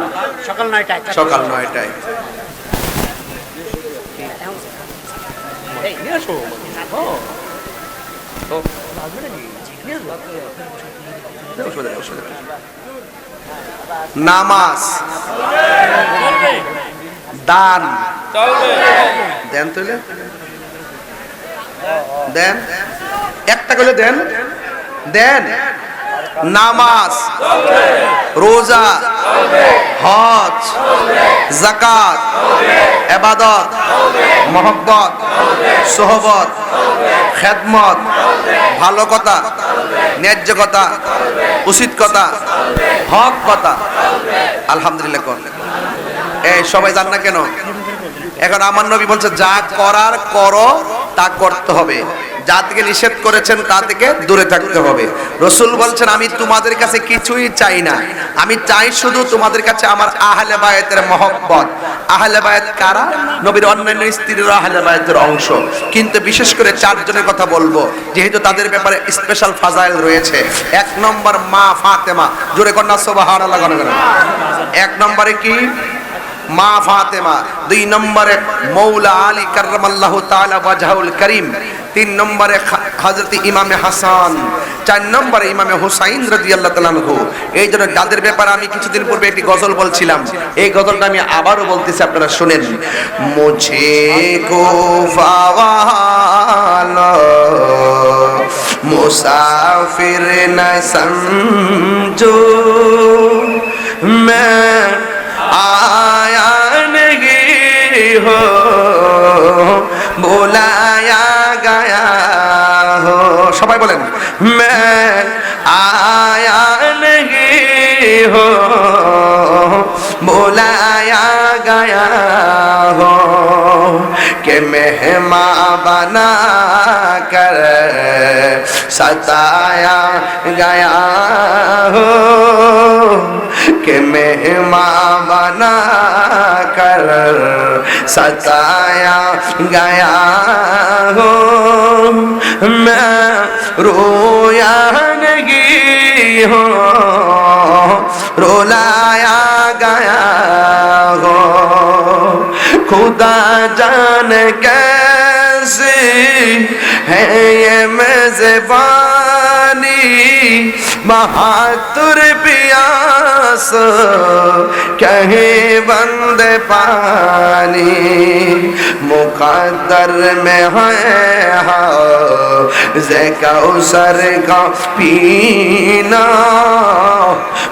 9টায় নামাজ, দান দেন, তুলে দেন, একটা করে দেন, দেন। নামাজ, রোজা, হজ, যাকাত, ইবাদত, মহব্বত, সোহবত, খেদমত, ভালো কথা, ন্যায্য কথা, উচিত কথা, হক কথা, আলহামদুলিল্লাহ কর। এই সবাই জান না কেন? এখন আমার নবী বলছে যা করার করো, তা করতে হবে, যা থেকে নিষেধ করেছেন তা থেকে দূরে থাকতে হবে। রাসূল বলছেন আমি তোমাদের কাছে কিছুই চাই না, আমি চাই শুধু তোমাদের কাছে আমার আহলে বায়াতের মহব্বত। আহলে বায়াত কারা? নবীর অন্যান্য স্ত্রীরা আহলে বায়াতের অংশ, কিন্তু বিশেষ করে 4 জনের কথা বলবো, যেহেতু তাদের ব্যাপারে স্পেশাল ফাজাইল রয়েছে। 1 নম্বর মা ফাতেমা, জোরে কন্যা সুবহানাল্লাহ। 1 নম্বরে কি? মা ফাতেমা। 2 নম্বরে মৌলা আলী কাররামাল্লাহু তাআলা ওয়াজহুল করিম। 3 নম্বরে হযরত ইমামে হাসান। 4 নম্বরে ইমামে হুসাইন রাদিয়াল্লাহু তাআলা আনহু। এই জন্য যাদের ব্যাপারে আমি কিছুদিন পূর্বে একটি গজল বলছিলাম, এই গজলটা আমি আবারও বলতেছি, আপনারা শুনেন। মুঝে কো ফাওয়ালো মুসাফির না সমঝো, मैं आया नहीं हो बुलाया गया हो। সবাই বলেন मैं आया नहीं हो बुलाया गया हो। کہ مہمان بنا کر ستایا گیا ہو کہ مہمان بنا کر ستایا گیا ہو میں رویا نہیں ہوں رولایا گیا ہو خدا جان کیسی ہے یہ میزبانی بہادر پیاس کہیں بند پانی مقدر میں ہے حوض کوثر کا پینا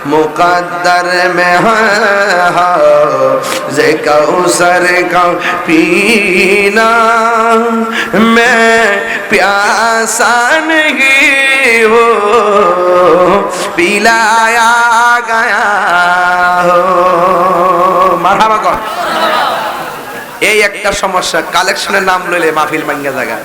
مقدر میں ہے حوض کوثر کا پینا میں پیاسا نہیں ہوں پلایا گیا ہو মারহাবা কর এই একটা সমস্যা কালেকশনের নাম লইলে মাহফিল ভাঙ্গা জায়গা